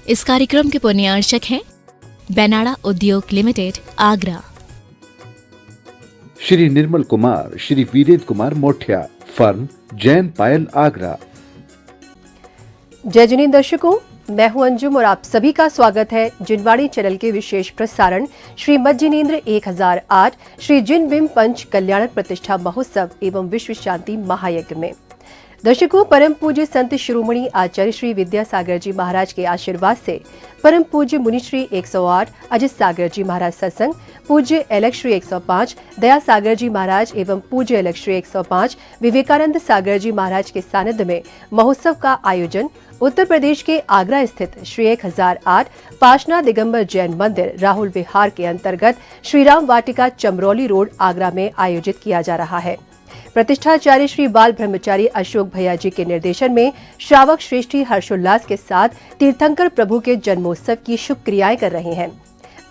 इस कार्यक्रम के पुण्यार्चक हैं बेनाडा उद्योग लिमिटेड, आगरा। श्री निर्मल कुमार, श्री वीरेंद्र कुमार मोठिया, फर्म जैन पायल, आगरा। जय जिने दर्शकों, मैं हूं अंजुम और आप सभी का स्वागत है जिनवाणी चैनल के विशेष प्रसारण श्रीमद जिनेन्द्र 1008 श्री जिन विम पंच कल्याणक प्रतिष्ठा महोत्सव एवं विश्व शांति महायज्ञ में। दर्शकों, परम पूज्य संत शिरोमणि आचार्य श्री विद्यासागर जी महाराज के आशीर्वाद से परम पूज्य मुनि श्री 108 अजित सागर जी महाराज सत्संग, पूज्य अलग श्री 105 दया सागर जी महाराज एवं पूज्य अलग श्री 105 विवेकानंद सागर जी महाराज के सानिध्य में महोत्सव का आयोजन उत्तर प्रदेश के आगरा स्थित श्री 1008 पाशना दिगंबर जैन मंदिर राहुल विहार के अंतर्गत श्रीराम वाटिका चमरौली रोड, आगरा में आयोजित किया जा रहा है। प्रतिष्ठाचार्य श्री बाल ब्रह्मचारी अशोक भैया जी के निर्देशन में श्रावक श्रेष्ठी हर्षोल्लास के साथ तीर्थंकर प्रभु के जन्मोत्सव की शुभ क्रियाएं कर रहे हैं।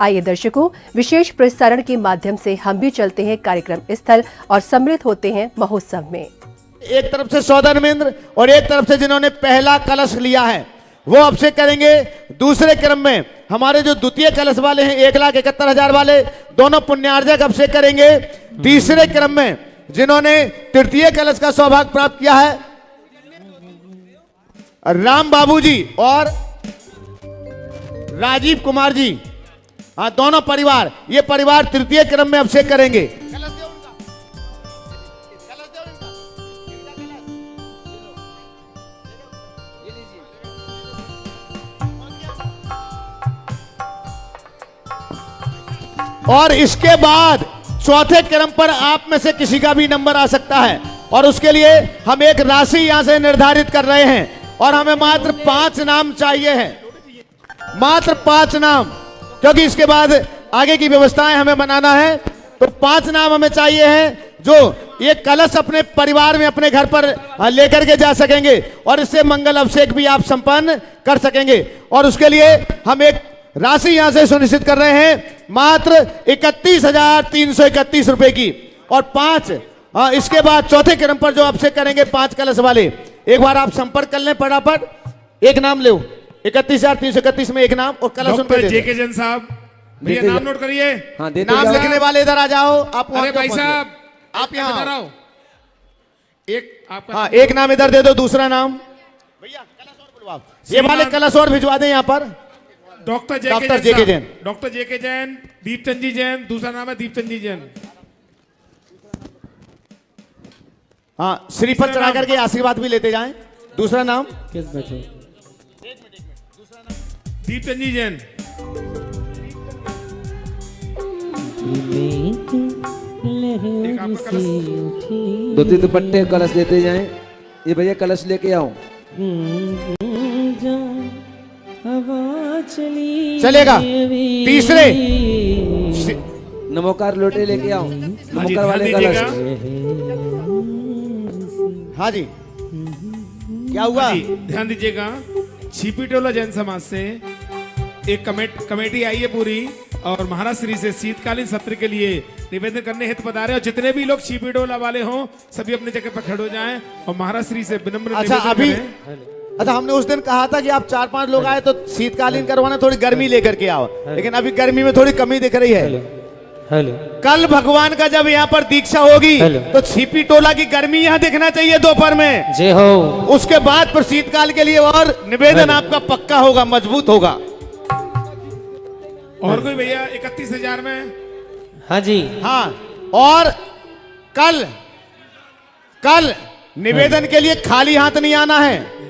आइए दर्शकों, विशेष प्रसारण के माध्यम से हम भी चलते हैं कार्यक्रम स्थल और सम्मिलित होते हैं महोत्सव में। एक तरफ से सौदामिंद्र और एक तरफ से जिन्होंने पहला कलश लिया है वो अभिषेक करेंगे। दूसरे क्रम में हमारे जो द्वितीय कलश वाले हैं 1,71,000 वाले, दोनों पुण्यार्जक अभिषेक करेंगे। तीसरे क्रम में जिन्होंने तृतीय कलश का सौभाग्य प्राप्त किया है राम बाबू जी और राजीव कुमार जी, हाँ दोनों परिवार, ये परिवार तृतीय क्रम में अभिषेक करेंगे। और इसके बाद चौथे क्रम पर आप में से किसी का भी नंबर आ सकता है और उसके लिए हम एक राशि यहां से निर्धारित कर रहे हैं और हमें मात्र 5 नाम चाहिए हैं, मात्र 5 नाम, क्योंकि इसके बाद आगे की व्यवस्थाएं हमें बनाना है। तो 5 नाम हमें चाहिए हैं जो ये कलश अपने परिवार में अपने घर पर लेकर के जा सकेंगे और इससे मंगल अभिषेक भी आप संपन्न कर सकेंगे। और उसके लिए हम एक राशि यहां से सुनिश्चित कर रहे हैं मात्र 31,331 रुपए की। और 5 इसके बाद चौथे क्रम पर जो अभिषेक करेंगे 5 कलश वाले, एक बार आप संपर्क कर लें फटाफट, एक नाम ले 31,331 में एक नाम और कलश उनको दे। जेके जैन साहब, भैया नाम नोट करिए। हाँ, नाम लिखने वाले इधर आ जाओ। आप अरे भाई साहब, आप यहाँ आओ। एक आपका, हाँ एक नाम इधर दे दो, दूसरा नाम भैया कलश और बुलवाओ, ये वाले कलश और भिजवा दें यहाँ पर। डॉक्टर जेके जैन, डॉक्टर जेके जैन, दीपचंद जी जैन, दूसरा नाम है दीपचंद जी जैन। हाँ, श्रीफल चढ़ा करके आशीर्वाद भी लेते जाएं। दूसरा नाम दीपचंद जी जैन। धोती दुपट्टे कलश लेते जाएं। ये भैया कलश लेके आओ। चलेगा। तीसरे नमोकार लोटे लेके आओ, नमोकार वाले कलश। हाँ जी, क्या हुआ? ध्यान दीजिएगा, छिपी टोला जैन समाज से एक कमेटी आई है पूरी और महाराज श्री से शीतकालीन सत्र के लिए निवेदन करने हेतु पधारे। और जितने भी लोग छिपी टोला वाले हों सभी अपने जगह पर खड़े हो जाएं और महाराज श्री से विनम्र अच्छा निवेदन अच्छा, हमने उस दिन कहा था कि आप 4-5 लोग आए तो शीतकालीन करवाना, थोड़ी गर्मी लेकर के आओ, लेकिन अभी गर्मी में थोड़ी कमी दिख रही है। कल भगवान का जब यहाँ पर दीक्षा होगी तो छिपी टोला की गर्मी यहाँ दिखना चाहिए दोपहर में। जय हो। उसके बाद पर शीतकाल के लिए और निवेदन आपका पक्का होगा, मजबूत होगा। और कोई भैया 31,000 में? हाँ जी, हाँ। और कल निवेदन के लिए खाली हाथ नहीं आना है।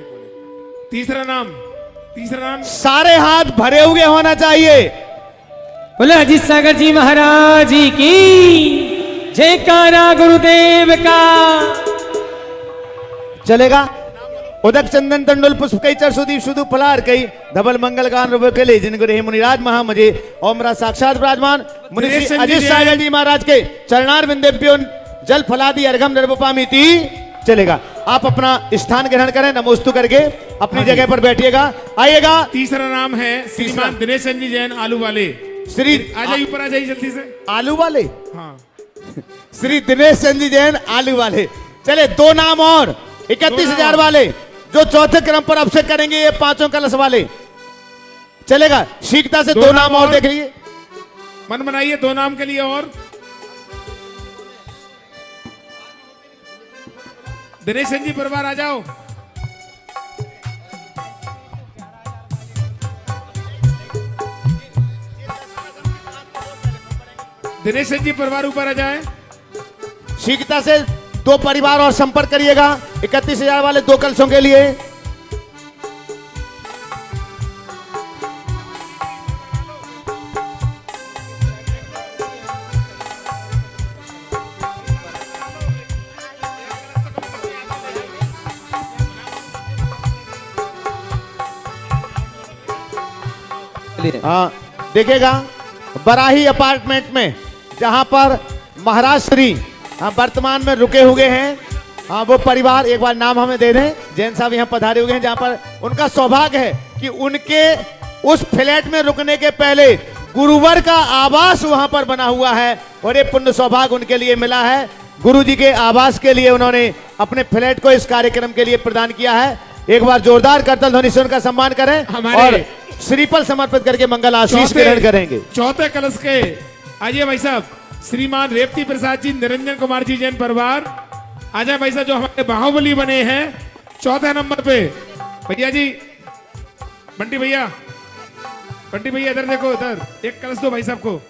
तीसरा नाम सारे हाथ भरे हुए होना चाहिए। बोले अजीत सागर जी महाराज की जयकारा, गुरुदेव का। चलेगा। उदक चंदन तंडुल पुष्प कई चर सुदीप सुदू फलार कई धबल मंगल गान रूप के लिए जिनको रहे मुनिराज महामजे ओमरा साक्षात विराजमान मुनि अजित सागर जी महाराज के चरणार बिंदेभ्यो जल फलादि अर्घम नर्वपामिति। चलेगा। आप अपना स्थान ग्रहण करें, नमोस्तु करके अपनी जगह पर बैठिएगा। आइएगा। तीसरा नाम है श्रीमान दिनेश चंद जी जैन, आलू वाले। श्री आ जाइए, ऊपर आ जाइए जल्दी से। आलू वाले, हाँ। श्री दिनेश चंद जी जैन आलू वाले। चले 2 नाम और 31,000 वाले जो चौथे क्रम पर अभिषेक करेंगे, ये 5 कलश वाले। चलेगा। शीघ्रता से दो नाम और देख लीजिए। मन बनाइए 2 नाम के लिए और। दिनेश चंद जी परिवार आ जाओ। दिनेश चंद जी परिवार ऊपर आ जाए। शीघ्रता से 2 परिवार और संपर्क करिएगा 31,000 वाले 2 कलशों के लिए। हाँ देखिएगा, बराही अपार्टमेंट में जहां पर महाराज श्री वर्तमान में रुके हुए हैं, हाँ वो परिवार एक बार नाम हमें दे दें। जैन साहब यहाँ पधारे हुए हैं, जहां पर उनका सौभाग्य है कि उनके उस फ्लैट में रुकने के पहले गुरुवर का आवास वहां पर बना हुआ है और ये पुण्य सौभाग्य उनके लिए मिला है। गुरु जी के आवास के लिए उन्होंने अपने फ्लैट को इस कार्यक्रम के लिए प्रदान किया है। एक बार जोरदार करतल ध्वनि से उनका सम्मान करें और श्रीफल समर्पित करके मंगल आशीष ग्रहण करेंगे। चौथे कलश के आइए भाई साहब, श्रीमान रेवती प्रसाद जी, निरंजन कुमार जी जैन परिवार आ जाए भाई साहब, जो हमारे बाहुबली बने हैं। चौथे नंबर पे भैया जी, बंटी भैया, बंटी भैया इधर देखो, इधर एक कलश दो भाई साहब को।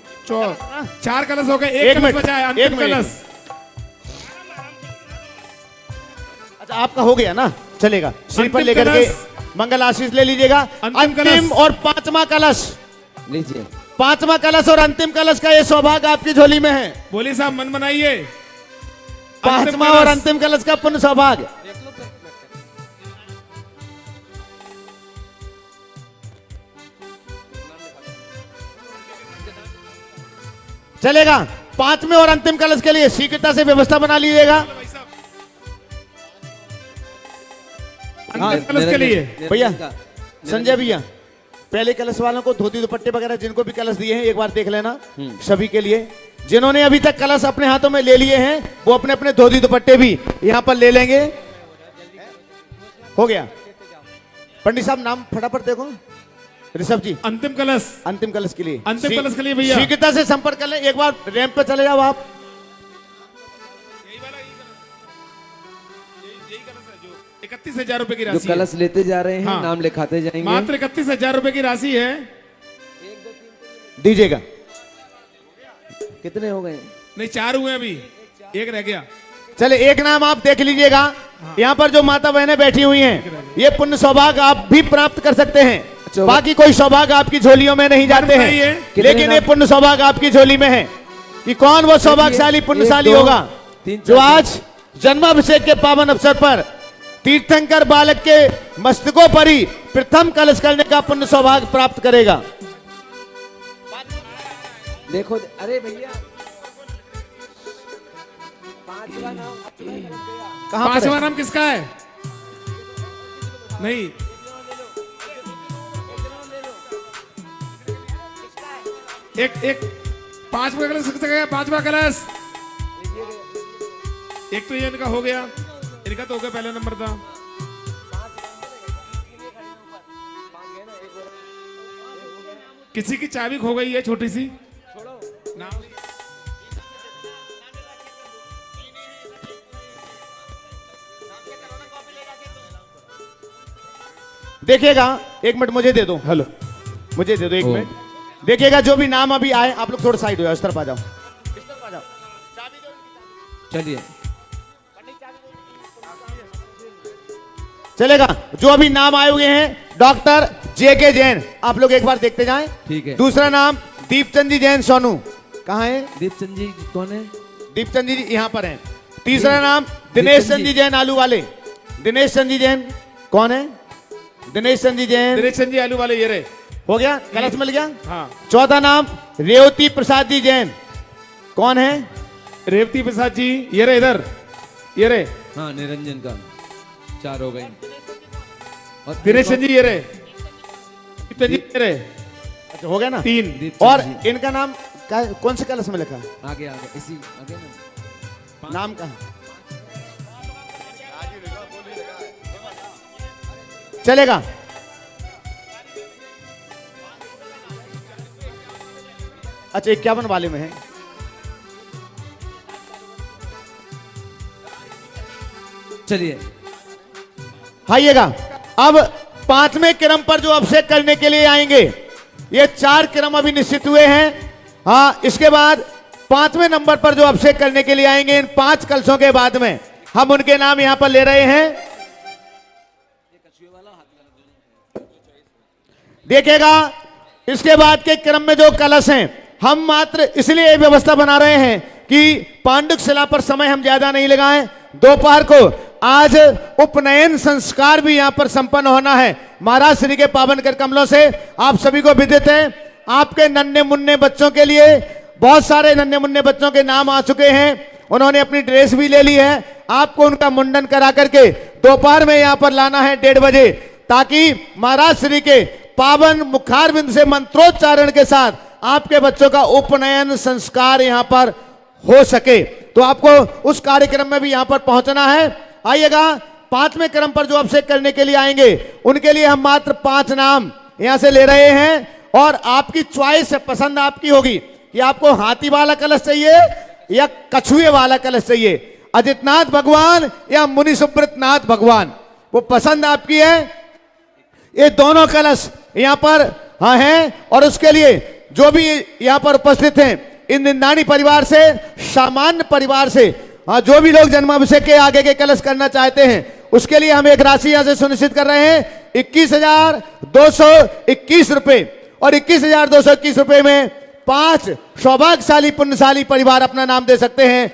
4 कलश हो गए, एक कलश बचा है, अंतिम कलश। अच्छा आपका हो गया ना, चलेगा। श्रीफल लेकर के मंगल आशीष ले लीजिएगा। अंतिम और 5वां कलश लीजिए। 5वां कलश और अंतिम कलश का ये सौभाग्य आपकी झोली में है। बोली साहब मन बनाइए। 5वां और अंतिम कलश का पुण्य सौभाग्य। चलेगा। 5वें और अंतिम कलश के लिए शीघ्रता से व्यवस्था बना लीजिएगा। अंतिम कलश के लिए भैया, संजय भैया, पहले कलश वालों को धोती दुपट्टे वगैरह जिनको भी कलश दिए हैं एक बार देख लेना सभी के लिए। जिन्होंने अभी तक कलश अपने हाथों में ले लिए हैं वो अपने अपने धोती दुपट्टे भी यहां पर ले लेंगे। हो गया। पंडित साहब नाम फटाफट देखो। ऋषभ जी, अंतिम कलश, अंतिम कलश के लिए, अंतिम कलश के लिए भैया शीघ्रता से संपर्क कर ले। एक बार रैंप पे चले जाओ आप। 31,000 रुपए की जो राशि कलश लेते जा रहे हैं, हाँ। नाम लिखाते जाएंगे। मात्र 31,000 रुपए की राशि है। दीजिएगा। कितने हो गए? नहीं 4 हुए अभी, एक रह गया। चले एक नाम आप देख लीजिएगा। यहाँ पर जो माता बहनें बैठी हुई हैं, ये पुण्य सौभाग्य आप भी प्राप्त कर सकते हैं। बाकी कोई सौभाग्य आपकी झोलियों में नहीं जाते हैं, लेकिन ये पुण्य सौभाग्य आपकी झोली में है कि कौन वो सौभाग्यशाली पुण्यशाली होगा जो आज जन्माभिषेक के पावन अवसर पर तीर्थंकर बालक के मस्तकों पर ही प्रथम कलश करने का पुण्य सौभाग्य प्राप्त करेगा। देखो, अरे भैया 5वां नाम कहां पर 5वां है? नाम किसका है? नहीं, एक 5वां कलश किसका गया? 5वां कलश एक तो ये इनका हो गया, इनका तो हो गया, पहला नंबर था। किसी की चाबी खो गई है छोटी सी। नाम देखिएगा, 1 मिनट मुझे दे दो। हेलो, मुझे दे दो 1 मिनट। देखिएगा जो भी नाम अभी आए, आप लोग थोड़ा साइड हो जाओ, इस तरफ आ जाओ, इस तरफ आ जाओ। चलिए। चलेगा। जो अभी नाम आए हुए हैं, डॉक्टर JK जैन, आप लोग एक बार देखते जाएं। ठीक है। दूसरा नाम दीपचंद जी जैन सोनू, कहाँ है? दीपचंद जी कौन है? दीपचंद जी यहाँ पर हैं। तीसरा नाम दिनेश चंद जी जैन आलू वाले। दिनेश चंद जी जैन कौन है? दिनेश चंद जी जैन, दिनेश चंद जी आलू वाले ये रहे। हो गया, कलश मिल गया। हाँ, चौथा नाम रेवती प्रसाद जी जैन, कौन है? रेवती प्रसाद जी ये रहे, इधर ये रहे। हाँ, निरंजन का 4 हो गए। और दिनेश चंद जी ये रहे, दीपचंद जी ये रहे। अच्छा हो गया ना? 3। दीपचंद और जी। इनका नाम कौन से कलश में लिखा है? आगे आगे इसी आगे ना। नाम कहाँ? चलेगा। अच्छा 51 वाले में है। चलिए आइएगा। अब 5वें क्रम पर जो अभिषेक करने के लिए आएंगे, ये 4 क्रम अभी निश्चित हुए हैं। हाँ, इसके बाद 5वें नंबर पर जो अभिषेक करने के लिए आएंगे, इन 5 कलशों के बाद में हम उनके नाम यहां पर ले रहे हैं। देखिएगा, इसके बाद के क्रम में जो कलश हैं, हम मात्र इसलिए ये व्यवस्था बना रहे हैं कि पांडुक शिला पर समय हम ज्यादा नहीं लगाएं। दोपहर को आज उपनयन संस्कार भी यहां पर संपन्न होना है। महाराज श्री के पावन कर कमलों से आप सभी को विदित है। आपके नन्हे मुन्ने बच्चों के लिए बहुत सारे नन्हे मुन्ने बच्चों के नाम आ चुके हैं। उन्होंने अपनी ड्रेस भी ले ली है। आपको उनका मुंडन करा करके दोपहर में यहां पर लाना है 1:30 बजे, ताकि महाराज श्री के पावन मुखारविंद से मंत्रोच्चारण के साथ आपके बच्चों का उपनयन संस्कार यहां पर हो सके। तो आपको उस कार्यक्रम में भी यहां पर पहुंचना है। आइएगा, 5वें क्रम पर जो अभिषेक करने के लिए आएंगे, उनके लिए हम मात्र 5 नाम यहां से ले रहे हैं। और आपकी चॉइस है, पसंद आपकी होगी कि आपको हाथी वाला कलश चाहिए या कछुए वाला कलश चाहिए, अजितनाथ भगवान या मुनि सुब्रत नाथ भगवान, वो पसंद आपकी है। ये दोनों कलश यहां पर हाँ हैं। और उसके लिए जो भी यहां पर उपस्थित हैं, इन निंदानी परिवार से, सामान्य परिवार से, जो भी लोग जन्माभिषेक के आगे के कलश करना चाहते हैं, उसके लिए हम एक राशि यहां से सुनिश्चित कर रहे हैं 21,221 रुपए। और 21,221 रुपए में 5 सौभाग्यशाली पुण्यशाली परिवार अपना नाम दे सकते हैं।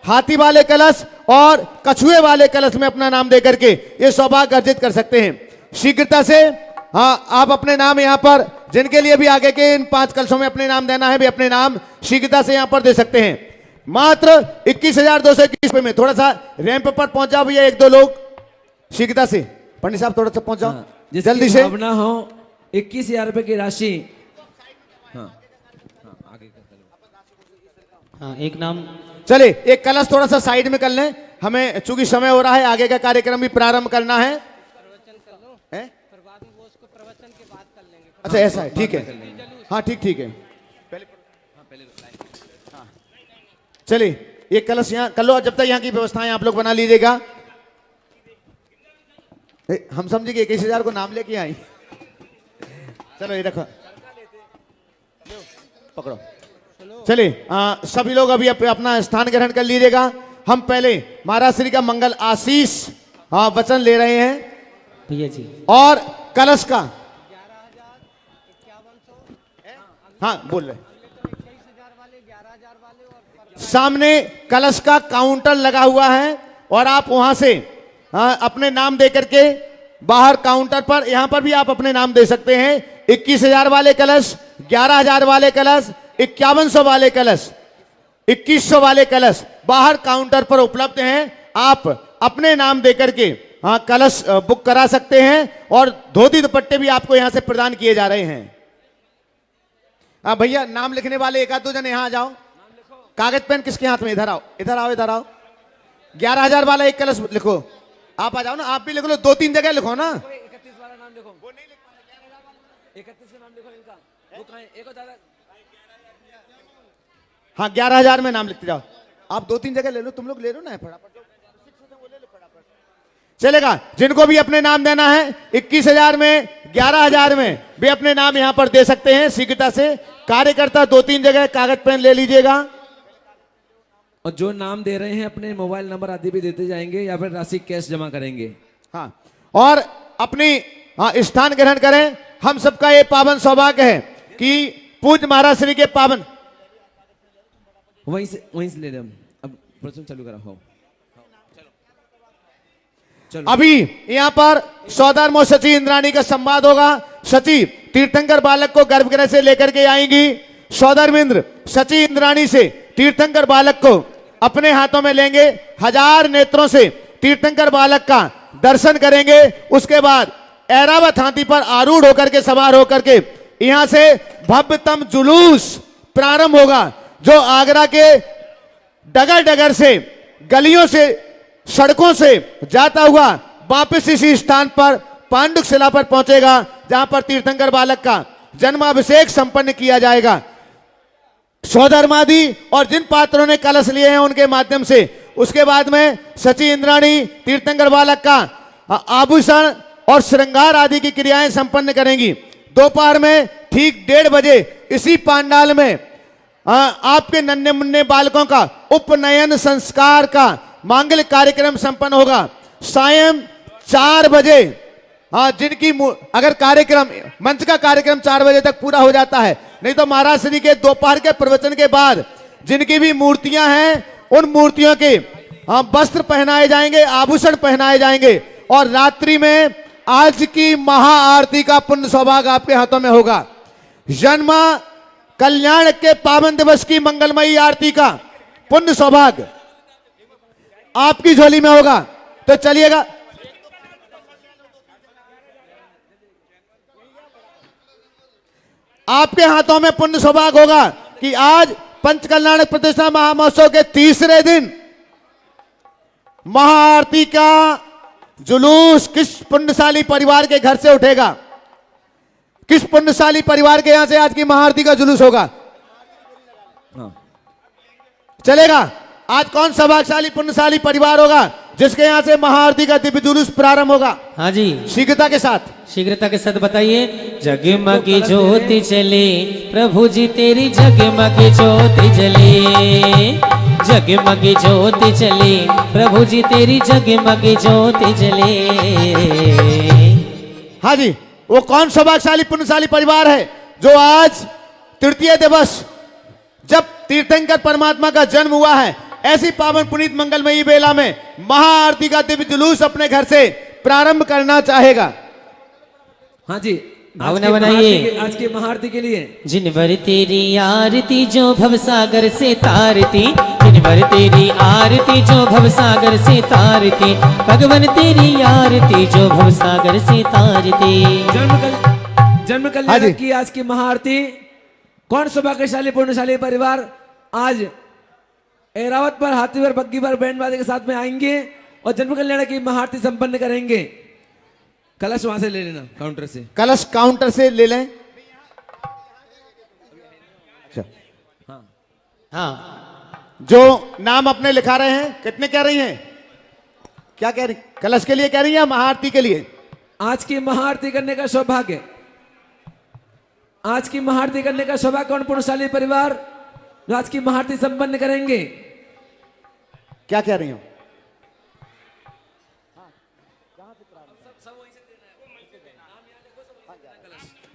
हाथी वाले कलश और कछुए वाले कलश में अपना नाम देकर के ये सौभाग्य अर्जित कर सकते हैं। शीघ्रता से आप अपने नाम यहां पर, जिनके लिए भी आगे के इन 5 कलशों में अपने नाम देना है, भी अपने नाम शीघ्रता से यहां पर दे सकते हैं। मात्र 21,221 रुपए में। थोड़ा सा रैंप पर पहुंच जाओ भैया, 1-2 लोग शीघ्रता से। पंडित साहब थोड़ा सा पहुंच जाओ जल्दी से। भावना हो 21,000 रुपए की राशि। हाँ, एक नाम। चले, एक कलश थोड़ा सा साइड में कर लें, हमें चूंकि समय हो रहा है, आगे का कार्यक्रम भी प्रारंभ करना है। अच्छा ऐसा है, ठीक है। हाँ ठीक है। चलिए, एक कलश यहाँ कर लो, जब तक यहाँ की व्यवस्थाएं आप लोग बना लीजिएगा। हम समझे कि 21,000 को नाम लेके आई। चलो ये रखो, पकड़ो। चलिए, सभी लोग अभी अपना स्थान ग्रहण कर लीजिएगा। हम पहले महाराज श्री का मंगल आशीष वचन ले रहे हैं भैया जी। और कलश का बोल रहे, सामने कलश का काउंटर लगा हुआ है और आप वहां से अपने नाम दे करके बाहर काउंटर पर, यहां पर भी आप अपने नाम दे सकते हैं। 21,000 वाले कलश, 11,000 वाले कलश, 5100 वाले कलश, 2100 वाले कलश बाहर काउंटर पर उपलब्ध हैं। आप अपने नाम दे करके कलश बुक करा सकते हैं। और धोती दुपट्टे भी आपको यहां से प्रदान किए जा रहे हैं। भैया नाम लिखने वाले 1-2 जन यहां आ जाओ। कागज पेन किसके हाथ में? इधर आओ, इधर आओ, इधर आओ। 11,000 वाला एक कलश लिखो। आप आ जाओ ना, आप भी लिख लो, 2-3 जगह लिखो ना। 31 वाला नाम लिखो। वो नहीं लिख पाएगा। 31 का नाम लिखो इनका। वो कहां है? एक और दादा। हाँ 11,000 में नाम लिखते जाओ। आप 2-3 जगह ले लो, तुम लोग ले लो ना फटाफट। चलेगा। जिनको भी अपने नाम देना है 21,000 में, 11,000 में भी अपने नाम यहां पर दे सकते हैं शीघ्रता से। कार्यकर्ता 2-3 जगह कागज पेन ले लीजिएगा। और जो नाम दे रहे हैं अपने मोबाइल नंबर आदि भी देते जाएंगे या फिर राशि कैश जमा करेंगे। हाँ, और अपनी स्थान ग्रहण करें। हम सबका ये पावन सौभाग्य है कि पूज्य महाराज श्री के पावन, वहीं से ले लें। अब प्रश्न चालू करा हो। चलो। अभी यहां पर सौदार सची इंद्राणी का संवाद होगा। सची तीर्थंकर बालक को गर्भगृह से लेकर के आएंगी। सौदामिंद्र सची इंद्राणी से तीर्थंकर बालक को अपने हाथों में लेंगे। 1000 नेत्रों से तीर्थंकर बालक का दर्शन करेंगे। उसके बाद ऐरावत हाथी पर आरूढ़ होकर के, सवार होकर के यहां से भव्यतम जुलूस प्रारंभ होगा, जो आगरा के डगर डगर से, गलियों से, सड़कों से जाता हुआ वापस इसी स्थान पर पांडुक शिला पर पहुंचेगा, जहां पर तीर्थंकर बालक का जन्माभिषेक संपन्न किया जाएगा। स्वधर्मादि और जिन पात्रों ने कलश लिए हैं उनके माध्यम से। उसके बाद में सची इंद्राणी तीर्थंकर बालक का आभूषण और श्रृंगार आदि की क्रियाएं संपन्न करेंगी। दोपहर में ठीक 1:30 बजे इसी पंडाल में आपके नन्हे मुन्ने बालकों का उपनयन संस्कार का मांगलिक कार्यक्रम संपन्न होगा। सायं 4 बजे जिनकी अगर कार्यक्रम मंच का कार्यक्रम 4 बजे तक पूरा हो जाता है, नहीं तो महाराज श्री के दोपहर के प्रवचन के बाद जिनकी भी मूर्तियां हैं उन मूर्तियों के वस्त्र पहनाए जाएंगे, आभूषण पहनाए जाएंगे और रात्रि में आज की महाआरती का पुण्य सौभाग्य आपके हाथों में होगा। जन्म कल्याण के पावन दिवस की मंगलमयी आरती का पुण्य सौभाग्य आपकी झोली में होगा। तो चलिएगा, आपके हाथों में पुण्य सौभाग्य होगा कि आज पंच कल्याण प्रतिष्ठा महामहोत्सव के तीसरे दिन महाआरती का जुलूस किस पुण्यशाली परिवार के घर से उठेगा, किस पुण्यशाली परिवार के यहां से आज की महाआरती का जुलूस होगा। चलेगा, आज कौन सौभाग्यशाली पुण्यशाली परिवार होगा जिसके यहां से महाआरती का दिव्य जुलूस प्रारंभ होगा। हाँ जी, शीघ्रता के साथ बताइए। जगमगी ज्योति जले प्रभु जी तेरी जगमगी ज्योति जले, जगमगी ज्योति जले प्रभु जी तेरी जगमगी ज्योति जले। हाँ जी, वो कौन सौभाग्यशाली पुण्यशाली परिवार है जो आज तृतीय दिवस जब तीर्थंकर परमात्मा का जन्म हुआ है, ऐसी पावन पुनीत मंगलमयी बेला में महाआरती का दिव्य जुलूस अपने घर से प्रारंभ करना चाहेगा। हाँ जी, भावना बनाइए आज की महाआरती के लिए। जिनवर तेरी आरती जो भवसागर से तारती, जिनवर तेरी आरती जो भवसागर से तारती, भगवान तेरी आरती जो भवसागर से तारती। जन्म कल्याण की आज की महाआरती कौन सौभाग्यशाली पुण्यशाली परिवार आज एरावत पर, हाथी पर, बग्गी पर बैंड बाजे के साथ में आएंगे और जन्म कल्याण की महाआरती संपन्न करेंगे। कलश वहां से ले लेना, काउंटर से, कलश काउंटर से ले लें। हाँ, जो नाम अपने लिखा रहे हैं, कितने कह रही हैं, क्या कह रही, कलश के लिए कह रही है, महाआरती के लिए? आज की महाआरती करने का सौभाग्य, आज की महाआरती करने का सौभाग्य कौन पुण्यशाली परिवार जो आज की महाआरती संपन्न करेंगे? क्या कह रही हो?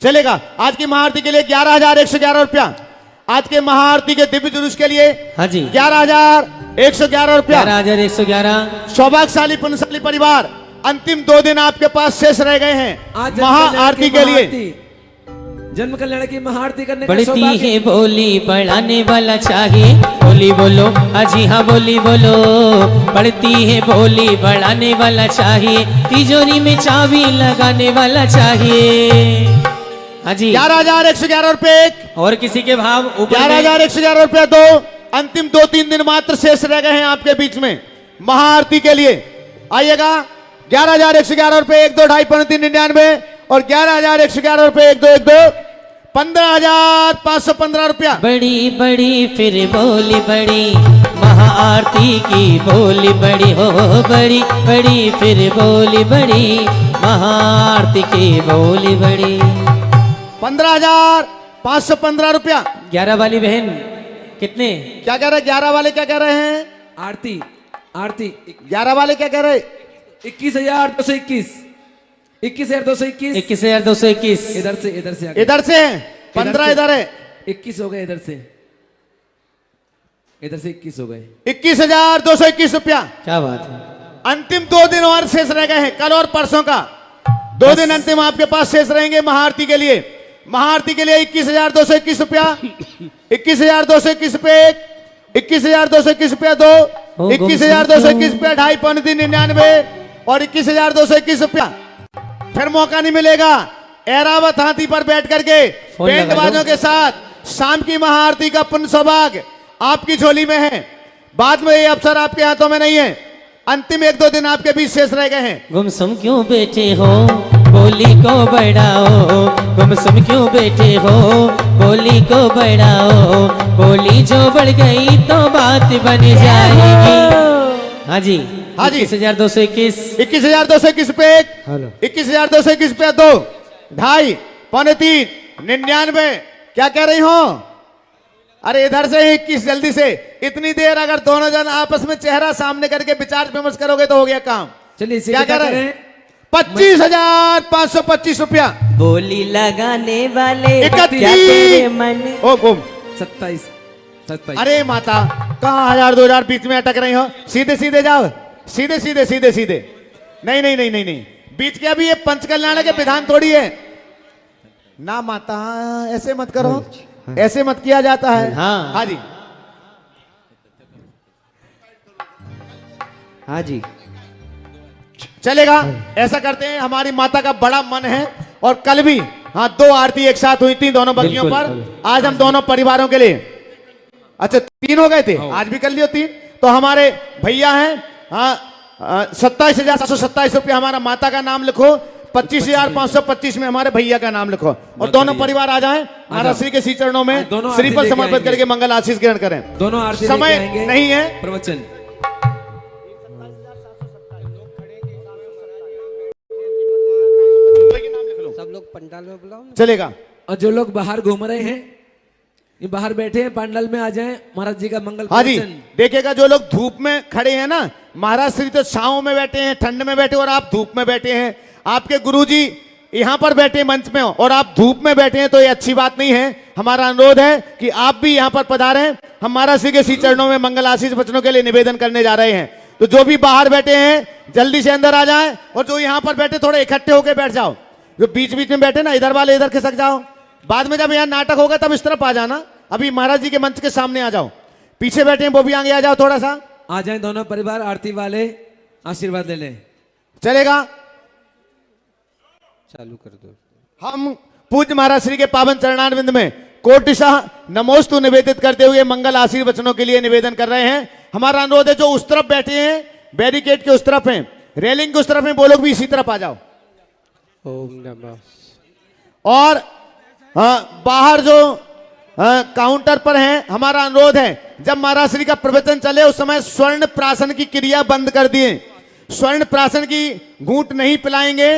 चलेगा, आज की महाआरती के लिए 11,111 रुपया। आज के महाआरती के दिव्य जुलूस के लिए हाँ जी, 11,111 रुपया। 11,111। सौभाग्यशाली पुण्यशाली परिवार, अंतिम 2 दिन आपके पास शेष रह गए हैं आज महाआरती के लिए। जन्म कल्याण की महाआरती करने का बढ़ती सौभाग्य है बोली बढ़ाने वाला चाहिए, बोली बोलो, अजी हाँ बोली बोलो। बढ़ती है बोली बढ़ाने वाला चाहिए, तिजोरी में चाबी लगाने वाला चाहिए। हाँ जी, 11,111 रुपए एक और किसी के भाव 11,111 रुपया 2। अंतिम 2-3 दिन मात्र शेष रह गए हैं आपके बीच में महाआरती के लिए। आइएगा, 11,111 रुपए 1, 2, 2.5, 3, 99 और 11,111 रुपए 1, 2, 1, 2, 15,515 रुपया। बड़ी बड़ी फिर बोली बड़ी, महाआरती की बोली बड़ी हो, बड़ी बड़ी फिर बोली बड़ी, महाआरती की बोली बड़ी। 15,515 रुपया। 11 वाली बहन कितने? क्या कह रहे हैं 11 वाले, क्या कह रहे हैं? आरती, आरती 11 वाले क्या कह रहे? 21,221, 21,221, 21,221। इधर से, इधर से, इधर से 15 इधर है, 21 हो गए इधर से, इधर से 21 हो गए। 21,221 रुपया। क्या बात है। अंतिम 2 दिन और शेष रह गए हैं, कल और परसों का 2 दिन अंतिम आपके पास शेष रहेंगे महाआरती के लिए। महाआरती के लिए 21,221 रुपया, 21,221 रुपये 1, 21,221 रुपया 2, 21,221 रुपया 2.5, 3, 99 और 21,221 रुपया। फिर मौका नहीं मिलेगा एरावत हाथी पर बैठ करके बैंड बाजों के साथ शाम की महाआरती का पुण्य सौभाग्य आपकी झोली में है। बाद में ये अवसर आपके हाथों में नहीं है, अंतिम 1-2 दिन आपके बीच शेष रह गए हैं। गुमसुम क्यों बैठे हो, बोली को बढ़ाओ, गुमसुम क्यों बैठे हो, बोली को बढ़ाओ, बोली जो बढ़ गई तो बात बन जाएगी। हाँ जी, हाँ जी। 21,221, 21,221 पे एक, 21,221 पे 2, 2.5, पौने 3, 99। क्या कह रही हो? अरे इधर से 21, जल्दी से। इतनी देर अगर दोनों जन आपस में चेहरा सामने करके विचार विमर्श करोगे तो हो गया काम। चलिए इसी क्या पे कह रहे हैं? करें? 25,525 रुपया। बोली लगाने वाले 31, क्या तेरे मन। ओ गुम। 27, 27। अरे माता, कहाँ 1000 2000 बीच में अटक रही हो? सीधे सीधे जाओ, सीधे सीधे सीधे सीधे। नहीं नहीं नहीं नहीं नहीं, बीच के अभी ये पंचकल्याण के विधान थोड़ी है ना माता, ऐसे मत करो, ऐसे मत किया जाता है। हाँ। हाँ जी, हाँ जी, चलेगा। ऐसा करते हैं, हमारी माता का बड़ा मन है और कल भी हाँ 2 आरती एक साथ हुई थी दोनों बगियों पर। आज हम दोनों परिवारों के लिए, अच्छा 3 हो गए थे, आज भी कर लियो 3। तो हमारे भैया हैं, हाँ 27,727 रुपया हमारा माता का नाम लिखो, 25,525 में हमारे भैया का नाम लिखो और दोनों परिवार आ जाएं महाराज श्री के श्री चरणों में दोनों श्री आरती पर लेके समर्पित आएंगे। करके मंगल आशीष ग्रहण करें। दोनों आरती समय लेके आएंगे। नहीं है। प्रवचन। सब लोग पंडाल में बुलाओ ना। चलेगा। और जो लोग बाहर घूम रहे हैं, ये बाहर बैठे हैं, पंडाल में आ जाएं, महाराज जी का मंगल हाँ जी, प्रवचन। देखिएगा जो लोग धूप में खड़े हैं ना, महाराज श्री तो छांव में बैठे हैं, ठंड में बैठे और आप धूप में बैठे हैं। आपके गुरुजी यहां पर बैठे मंच में और आप धूप में बैठे हैं तो ये अच्छी बात नहीं है। हमारा अनुरोध है कि आप भी यहां पर पधारें। हम महाराज श्री के श्री चरणों में मंगल आशीष वचनों के लिए निवेदन करने जा रहे हैं। तो जो भी बाहर बैठे हैं जल्दी से अंदर आ जाएं और जो यहां पर बैठे थोड़े इकट्ठे होकर बैठ जाओ। जो बीच बीच में बैठे ना, इधर वाले इधर खिसक जाओ। बाद में जब यहाँ नाटक होगा तब इस तरफ आ जाना। अभी महाराज जी के मंच के सामने आ जाओ। पीछे बैठे हैं वो भी आगे आ जाओ थोड़ा सा। आ जाएं दोनों परिवार, आरती वाले आशीर्वाद ले लें। चलेगा। चालू कर दो। हम पूज्य महाराज श्री के पावन चरणारविंद में कोटिशाह नमोस्तु निवेदित करते हुए मंगल आशीर् वचनों के लिए निवेदन कर रहे हैं। हमारा अनुरोध है जो उस तरफ बैठे हैं, बैरिकेड के उस तरफ हैं, रेलिंग के उस तरफ हैं, वो लोग भी इसी तरफ आ जाओ। ओम नमः। और बाहर जो काउंटर पर हैं, हमारा अनुरोध है जब महाराज श्री का प्रवचन चले उस समय स्वर्ण प्राशन की क्रिया बंद कर दिए। स्वर्ण प्राशन की घूंट नहीं पिलाएंगे।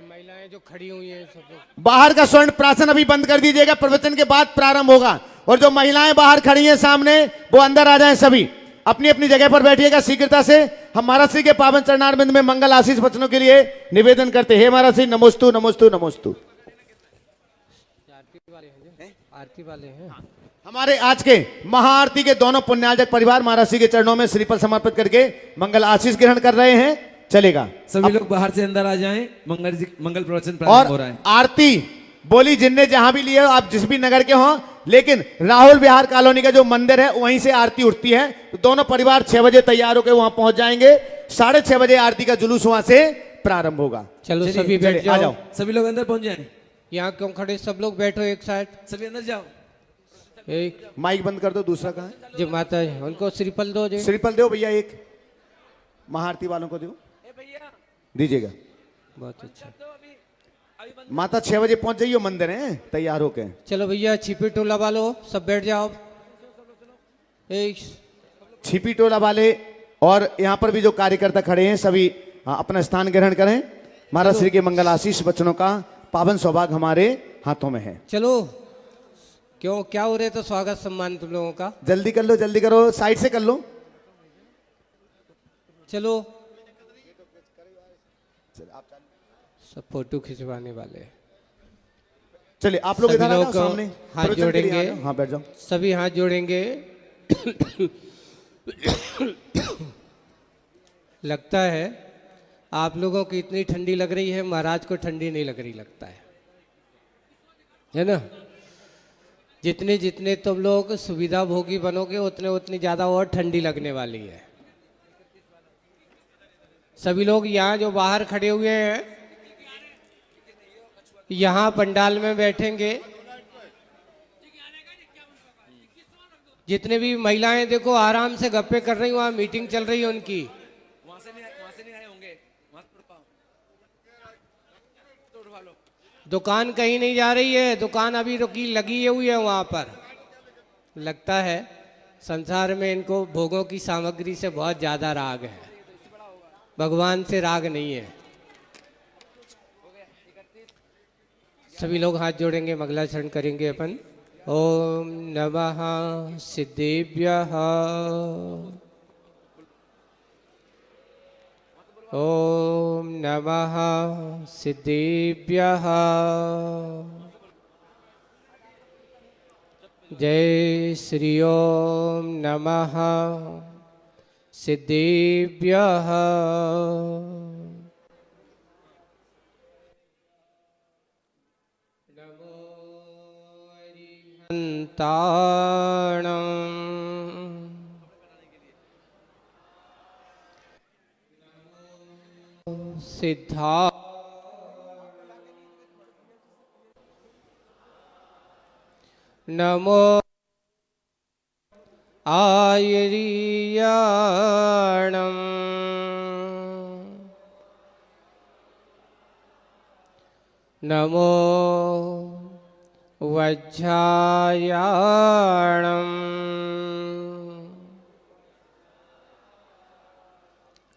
महिलाएं जो खड़ी हुई हैं सब लोग बाहर का स्वर्ण प्राशन अभी बंद कर दीजिएगा, प्रवचन के बाद प्रारंभ होगा। और जो महिलाएं बाहर खड़ी हैं सामने, वो अंदर आ जाएं। सभी अपनी अपनी जगह पर बैठिएगा शीघ्रता से। हम महाराज श्री के पावन चरणारविंद में मंगल आशीष वचनों के लिए निवेदन करते हैं। महाराज श्री नमोस्तु नमोस्तु नमोस्तु। आरती वाले हैं। हमारे आज के महाआरती के दोनों पुण्यार्जक परिवार महाराज श्री के चरणों में श्रीफल समर्पित करके मंगल आशीष ग्रहण कर रहे हैं। चलेगा। सभी लोग बाहर से अंदर आ जाएं। मंगल प्रवचन और प्रारंभ हो रहा है। आरती बोली जिनने जहां भी लिए हो, आप जिस भी नगर के हो, लेकिन राहुल विहार कॉलोनी का जो मंदिर है वहीं से आरती उठती है। तो दोनों परिवार 6 बजे तैयार होकर वहां पहुंच जाएंगे। 6:30 बजे आरती का जुलूस वहां से प्रारंभ होगा। चलो चलिए, सभी बैठ आ जाओ। जाओ। सभी लोग अंदर पहुंच जाएं। यहाँ क्यों खड़े, सब लोग बैठो एक साइड। सभी अंदर जाओ। एक माइक बंद कर दो। दूसरा कहाँ है? जो माता है उनको श्रीफल दो। जो श्रीफल दो भैया, एक महाआरती वालों को दो, दीजिएगा। बहुत अच्छा। माता 6 बजे पहुंच जाइए मंदिर है तैयार होके। चलो भैया छिपी टोला वालो सब बैठ जाओ। एक छिपी टोला वाले और यहाँ पर भी जो कार्यकर्ता खड़े हैं सभी अपना स्थान ग्रहण करें। महाराज श्री के मंगल आशीष वचनों का पावन सौभाग्य हमारे हाथों में है। चलो क्यों क्या हो रहे तो स्वागत सम्मान तुम लोगों का। जल्दी कर लो, जल्दी करो, साइड से कर लो। चलो सब फोटो खिंचवाने वाले हैं। चलिए आप लोग सभी इधर आ जाओ लोग सामने। हाथ प्रवचन के लिए आ जोड़ेंगे। जाओ। हाँ बैठ जाओ। सभी हाथ जोड़ेंगे। लगता है आप लोगों की इतनी ठंडी लग रही है, महाराज को ठंडी नहीं लग रही लगता है ना। जितने जितने तुम लोग सुविधा भोगी बनोगे उतने उतनी ज्यादा और ठंडी लगने वाली है। सभी लोग यहाँ जो बाहर खड़े हुए हैं, यहाँ पंडाल में बैठेंगे। जितने भी महिलाएं देखो आराम से गप्पे कर रही, वहां मीटिंग चल रही है उनकी। दुकान कहीं नहीं जा रही है, दुकान अभी रुकी लगी हुई है वहां पर। लगता है संसार में इनको भोगों की सामग्री से बहुत ज्यादा राग है, भगवान से राग नहीं है। सभी लोग हाथ जोड़ेंगे, मंगलाचरण करेंगे अपन। ओम नमः सिद्धेभ्यः, ओम नमः सिद्धेभ्यः। जय श्री ओम नमः सिद्धेभ्यः। नमो अरिहन्ताणम्, सिद्धा नमो आयर्याणम्, नमो वज्रायाणम्,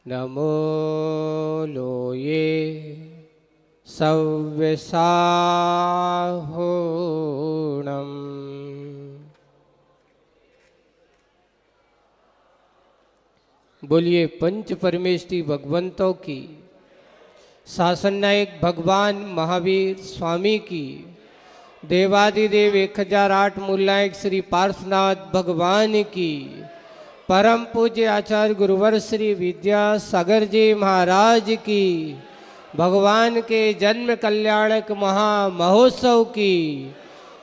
नमो लोये सव्यसाहोणम्। बोलिए पंच परमेष्टि भगवंतों की, शासन नायक भगवान महावीर स्वामी की, देवादिदेव 1008 मूलनायक श्री पार्श्वनाथ भगवान की, परम पूज्य आचार्य गुरुवर श्री विद्यासागर जी महाराज की, भगवान के जन्म कल्याणक महा महोत्सव की,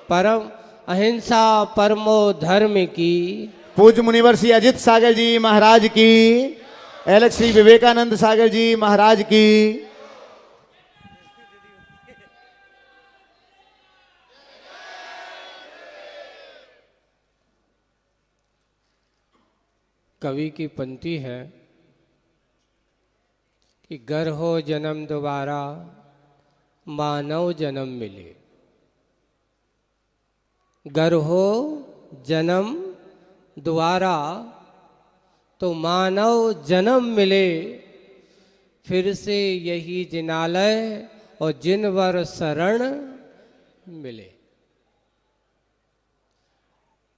परम अहिंसा परमो धर्म की, पूज्य मुनिवर श्री अजित सागर जी महाराज की, एलएच श्री विवेकानंद सागर जी महाराज की, कवि की पंक्ति है कि गर हो जन्म दोबारा मानव जन्म मिले। गर हो जन्म दोबारा तो मानव जन्म मिले, फिर से यही जिनालय और जिनवर शरण मिले।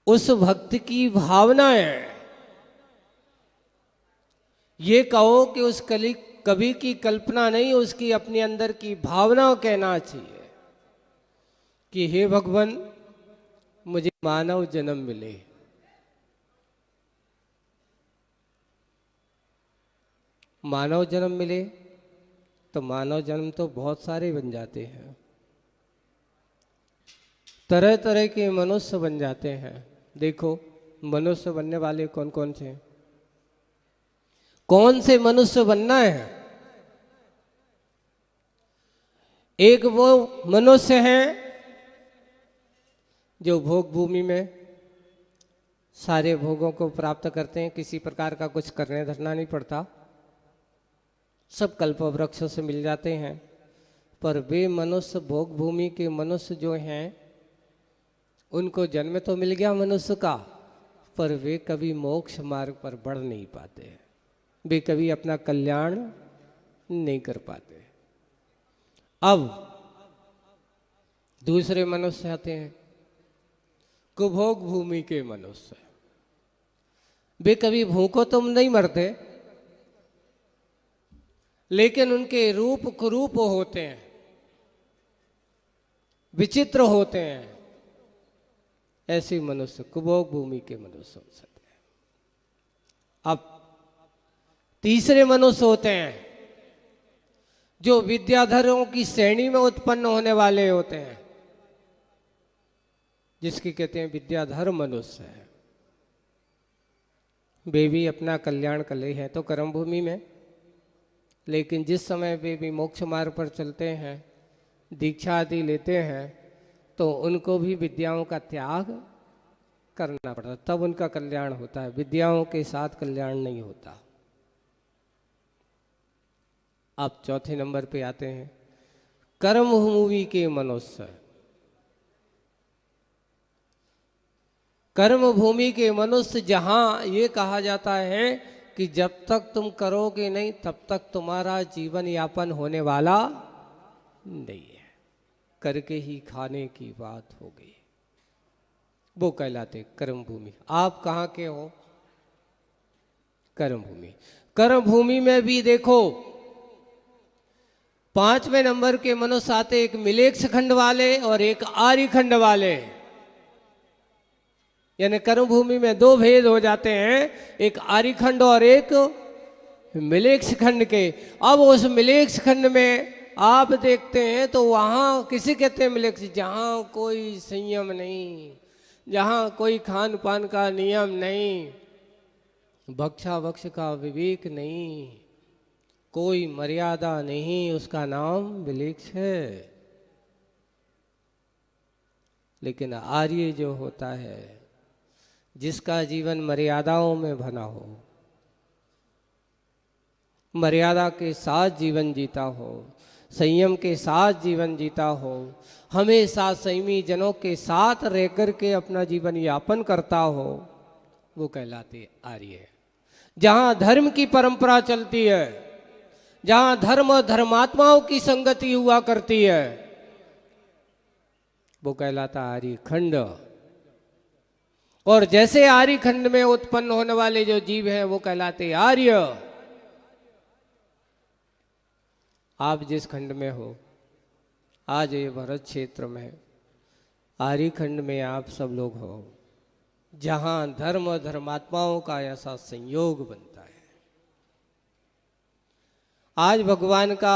उस भक्त की भावना है। ये कहो कि उस कवि की कल्पना नहीं, उसकी अपने अंदर की भावना कहना चाहिए कि हे भगवान मुझे मानव जन्म मिले। मानव जन्म मिले तो मानव जन्म तो बहुत सारे बन जाते हैं, तरह तरह के मनुष्य बन जाते हैं। देखो मनुष्य बनने वाले कौन कौन से हैं? कौन से मनुष्य बनना है? एक वो मनुष्य हैं जो भोग भूमि में सारे भोगों को प्राप्त करते हैं, किसी प्रकार का कुछ करने धरना नहीं पड़ता, सब कल्प वृक्षों से मिल जाते हैं। पर वे मनुष्य, भोग भूमि के मनुष्य जो हैं, उनको जन्म तो मिल गया मनुष्य का, पर वे कभी मोक्ष मार्ग पर बढ़ नहीं पाते, वे कभी अपना कल्याण नहीं कर पाते। अब दूसरे मनुष्य आते हैं, कुभोग भूमि के मनुष्य। वे कभी भूखों तो नहीं मरते, लेकिन उनके रूप कुरूप होते हैं, विचित्र होते हैं। ऐसे मनुष्य कुभोग भूमि के मनुष्य हो सकते हैं। अब तीसरे मनुष्य होते हैं जो विद्याधरों की श्रेणी में उत्पन्न होने वाले होते हैं, जिसकी कहते हैं विद्याधर मनुष्य है। वे भी अपना कल्याण कर ले हैं तो कर्म भूमि में, लेकिन जिस समय वे भी मोक्ष मार्ग पर चलते हैं, दीक्षा आदि लेते हैं, तो उनको भी विद्याओं का त्याग करना पड़ता, तब उनका कल्याण होता है। विद्याओं के साथ कल्याण नहीं होता। अब चौथे नंबर पे आते हैं कर्म भूमि के मनुष्य, कर्म भूमि के मनुष्य, जहां ये कहा जाता है कि जब तक तुम करोगे नहीं तब तक तुम्हारा जीवन यापन होने वाला नहीं है, करके ही खाने की बात हो गई, वो कहलाते कर्म भूमि। आप कहाँ के हो? कर्म भूमि। कर्म भूमि में भी देखो 5वें नंबर के मनुष्य आते, एक मिलेक्ष खंड वाले और एक आर्य खंड वाले, यानी कर्म भूमि में दो भेद हो जाते हैं, एक आर्य खंड और एक मिलेक्ष खंड के। अब उस मिलेक्ष खंड में आप देखते हैं तो वहां किसी कहते हैं मिलेक्ष, जहां कोई संयम नहीं, जहां कोई खान पान का नियम नहीं, भक्षा भक्ष का विवेक नहीं, कोई मर्यादा नहीं, उसका नाम मिलेक्ष है। लेकिन आर्य जो होता है, जिसका जीवन मर्यादाओं में बना हो, मर्यादा के साथ जीवन जीता हो, संयम के साथ जीवन जीता हो, हमेशा संयमी जनों के साथ रहकर के अपना जीवन यापन करता हो, वो कहलाते आर्य। जहां धर्म की परंपरा चलती है, जहां धर्म और धर्मात्माओं की संगति हुआ करती है, वो कहलाता आर्य खंड। और जैसे आर्य खंड में उत्पन्न होने वाले जो जीव हैं वो कहलाते आर्य। आप जिस खंड में हो, आज ये भरत क्षेत्र में आर्य खंड में आप सब लोग हो, जहां धर्म और धर्मात्माओं का ऐसा संयोग बनता है। आज भगवान का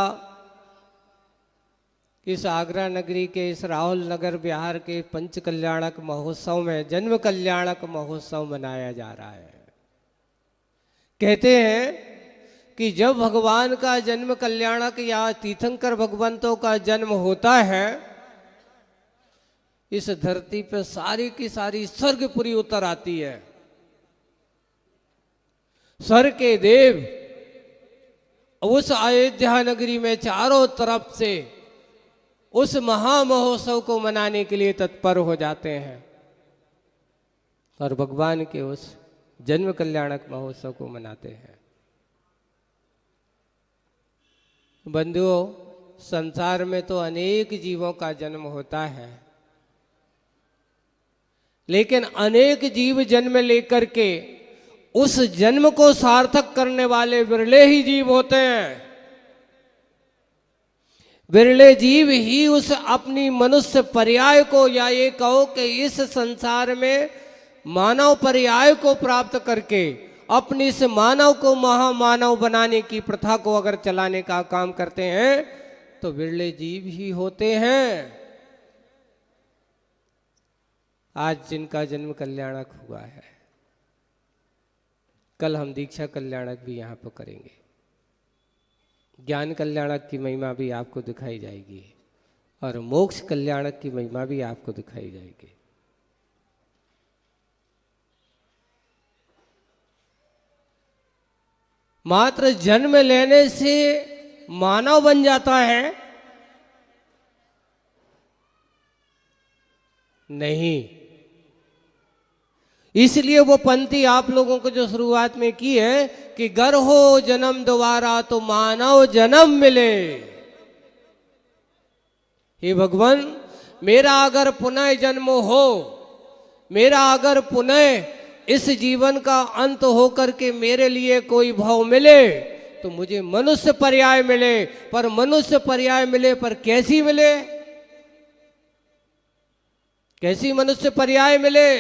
इस आगरा नगरी के इस राहुल नगर बिहार के पंच कल्याणक महोत्सव में जन्म कल्याणक महोत्सव मनाया जा रहा है। कहते हैं कि जब भगवान का जन्म कल्याणक या तीर्थंकर भगवंतों का जन्म होता है, इस धरती पर सारी की सारी स्वर्गपुरी उतर आती है। स्वर्ग के देव उस अयोध्या नगरी में चारों तरफ से उस महामहोत्सव को मनाने के लिए तत्पर हो जाते हैं और भगवान के उस जन्म कल्याणक महोत्सव को मनाते हैं। बंधुओं, संसार में तो अनेक जीवों का जन्म होता है, लेकिन अनेक जीव जन्म लेकर के उस जन्म को सार्थक करने वाले विरले ही जीव होते हैं। विरले जीव ही उस अपनी मनुष्य पर्याय को, या ये कहो कि इस संसार में मानव पर्याय को प्राप्त करके अपनी इस मानव को महामानव बनाने की प्रथा को अगर चलाने का काम करते हैं तो विरले जीव ही होते हैं। आज जिनका जन्म कल्याणक हुआ है, कल हम दीक्षा कल्याणक भी यहाँ पर करेंगे। ज्ञान कल्याणक की महिमा भी आपको दिखाई जाएगी और मोक्ष कल्याणक की महिमा भी आपको दिखाई जाएगी। मात्र जन्म लेने से मानव बन जाता है? नहीं। इसलिए वो पंक्ति आप लोगों को जो शुरुआत में की है कि गर हो जन्म दोबारा तो मानव जन्म मिले। हे भगवान, मेरा अगर पुनः जन्म हो, मेरा अगर पुनः इस जीवन का अंत हो करके मेरे लिए कोई भाव मिले तो मुझे मनुष्य पर्याय मिले। पर मनुष्य पर्याय मिले पर कैसी मिले? कैसी मनुष्य पर्याय मिले?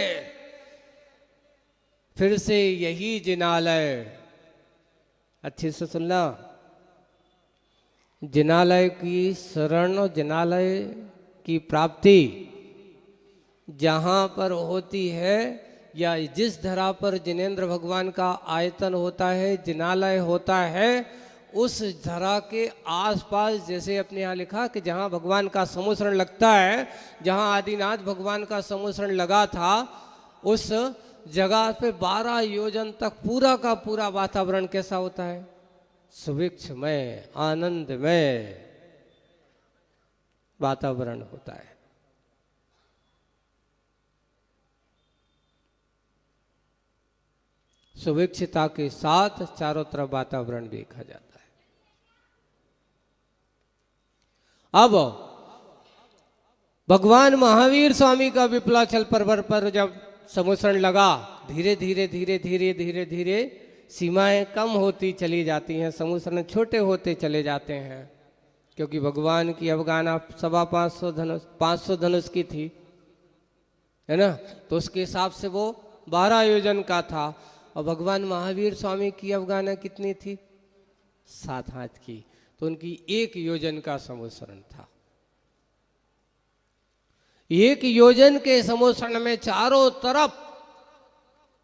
फिर से यही जिनालय, अच्छे से सुनना, जिनालय की शरण और जिनालय की प्राप्ति जहां पर होती है, या जिस धरा पर जिनेंद्र भगवान का आयतन होता है, जिनालय होता है, उस धरा के आसपास, जैसे अपने यहाँ लिखा कि जहाँ भगवान का समुसरण लगता है, जहाँ आदिनाथ भगवान का समुसरण लगा था, उस जगह पे 12 योजन तक पूरा का पूरा वातावरण कैसा होता है? सुभिक्षमय, आनंदमय। वातावरण होता है। सुविक्षता के साथ चारों तरफ वातावरण देखा जाता है। अब भगवान महावीर स्वामी का विपलाचल पर्वत पर जब समुसरण लगा, धीरे धीरे धीरे धीरे धीरे धीरे सीमाएं कम होती चली जाती हैं, समुसरण छोटे होते चले जाते हैं, क्योंकि भगवान की अवगाना 550 धनुष की थी, है ना, तो उसके हिसाब से वो 12 योजन का था। और भगवान महावीर स्वामी की अवगाना कितनी थी? 7 हाथ की, तो उनकी 1 योजन का समुसरण था। 1 योजन के समुसरण में चारों तरफ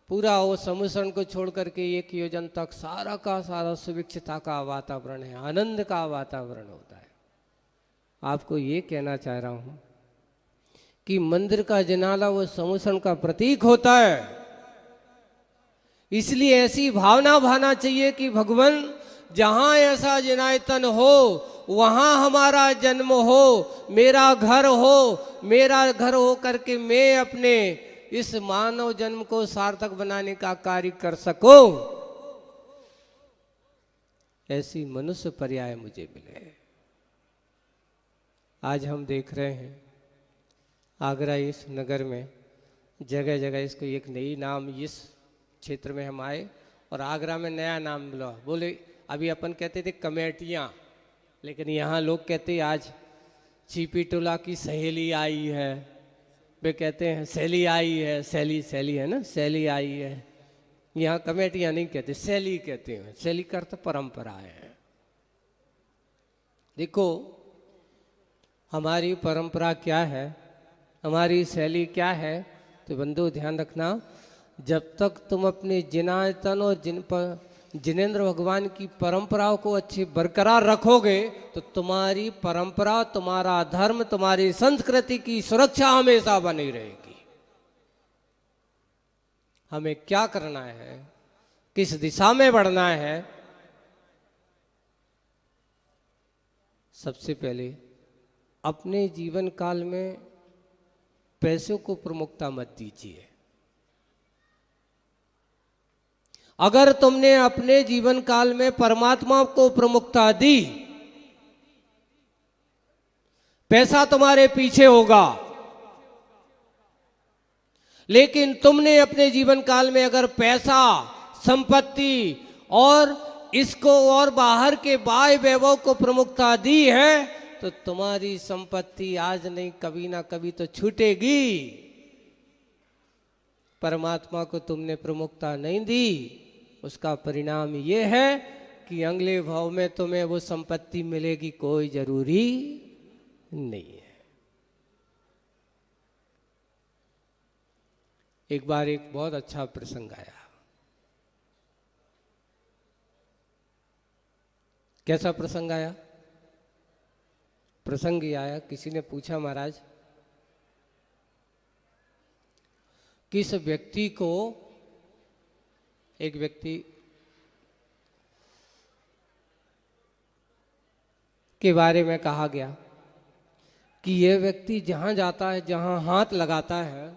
पूरा वो समुसरण को छोड़ करके 1 योजन तक सारा का सारा सुविक्षता का वातावरण है, आनंद का वातावरण होता है। आपको ये कहना चाह रहा हूं कि मंदिर का जिनाला वो समुसरण का प्रतीक होता है। इसलिए ऐसी भावना भाना चाहिए कि भगवान जहां ऐसा जिनायतन हो वहां हमारा जन्म हो, मेरा घर हो, मेरा घर हो करके मैं अपने इस मानव जन्म को सार्थक बनाने का कार्य कर सको, ऐसी मनुष्य पर्याय मुझे मिले। आज हम देख रहे हैं आगरा इस नगर में जगह जगह इसको एक नई नाम, इस क्षेत्र में हम आए और आगरा में नया नाम मिला। बोले अभी अपन कहते थे कमेटियाँ, लेकिन यहाँ लोग कहते आज छिपी टोला की सहेली आई है, वे कहते हैं सैली आई है, सैली है ना, सैली आई है। यहाँ कमेटियाँ नहीं कहते, सैली कहते हैं। सैली का अर्थ परंपरा है। देखो हमारी परंपरा क्या है, हमारी शैली क्या है, तो बंधु ध्यान रखना, जब तक तुम अपने जिनायतन और जिनेंद्र भगवान की परंपराओं को अच्छी बरकरार रखोगे तो तुम्हारी परंपरा, तुम्हारा धर्म, तुम्हारी संस्कृति की सुरक्षा हमेशा बनी रहेगी। हमें क्या करना है, किस दिशा में बढ़ना है? सबसे पहले अपने जीवन काल में पैसों को प्रमुखता मत दीजिए। अगर तुमने अपने जीवन काल में परमात्मा को प्रमुखता दी, पैसा तुम्हारे पीछे होगा। लेकिन तुमने अपने जीवन काल में अगर पैसा, संपत्ति और इसको और बाहर के बाह्य वैभव को प्रमुखता दी है, तो तुम्हारी संपत्ति आज नहीं कभी ना कभी तो छूटेगी। परमात्मा को तुमने प्रमुखता नहीं दी, उसका परिणाम ये है कि अगले भाव में तुम्हें वो संपत्ति मिलेगी कोई जरूरी नहीं है। एक बार एक बहुत अच्छा प्रसंग आया। कैसा प्रसंग आया? प्रसंग ये आया, किसी ने पूछा महाराज किस व्यक्ति को, एक व्यक्ति के बारे में कहा गया कि यह व्यक्ति जहां जाता है, जहां हाथ लगाता है,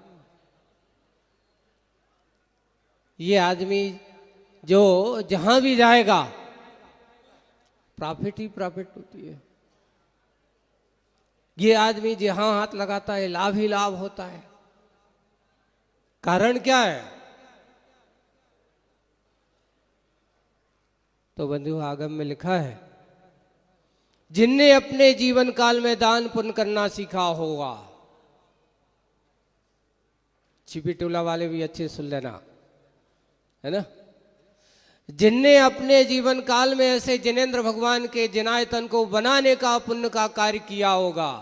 ये आदमी जो जहां भी जाएगा प्रॉफिट ही प्रॉफिट होती है। ये आदमी जहां हाथ लगाता है लाभ ही लाभ होता है। कारण क्या है? तो बंधु आगम में लिखा है, जिनने अपने जीवन काल में दान पुण्य करना सीखा होगा। छिपी टोला वाले भी अच्छे सुन लेना, है ना। जिनने अपने जीवन काल में ऐसे जिनेंद्र भगवान के जिनायतन को बनाने का पुण्य का कार्य किया होगा,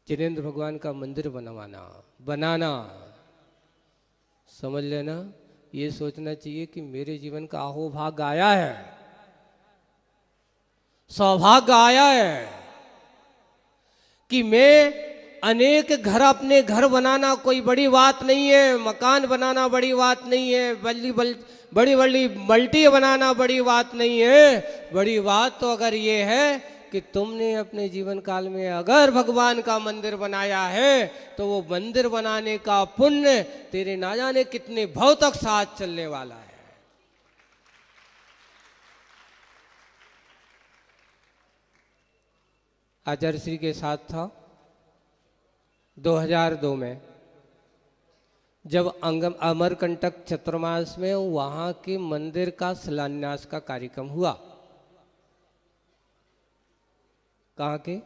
जिनेंद्र भगवान का मंदिर बनाना, समझ लेना, ये सोचना चाहिए कि मेरे जीवन का अहोभाग्य आया है, सौभाग्य आया है कि मैं अनेक घर, अपने घर बनाना कोई बड़ी बात नहीं है, मकान बनाना बड़ी बात नहीं है, बड़ी बड़ी मल्टी बनाना बड़ी बात नहीं है। बड़ी बात तो अगर ये है कि तुमने अपने जीवन काल में अगर भगवान का मंदिर बनाया है तो वो मंदिर बनाने का पुण्य तेरे ना जाने कितने भाव तक साथ चलने वाला है। आचार्य श्री के साथ था 2002 में जब अमरकंटक चतुर्मास में वहां के मंदिर का शिलान्यास का कार्यक्रम हुआ। कहाँ के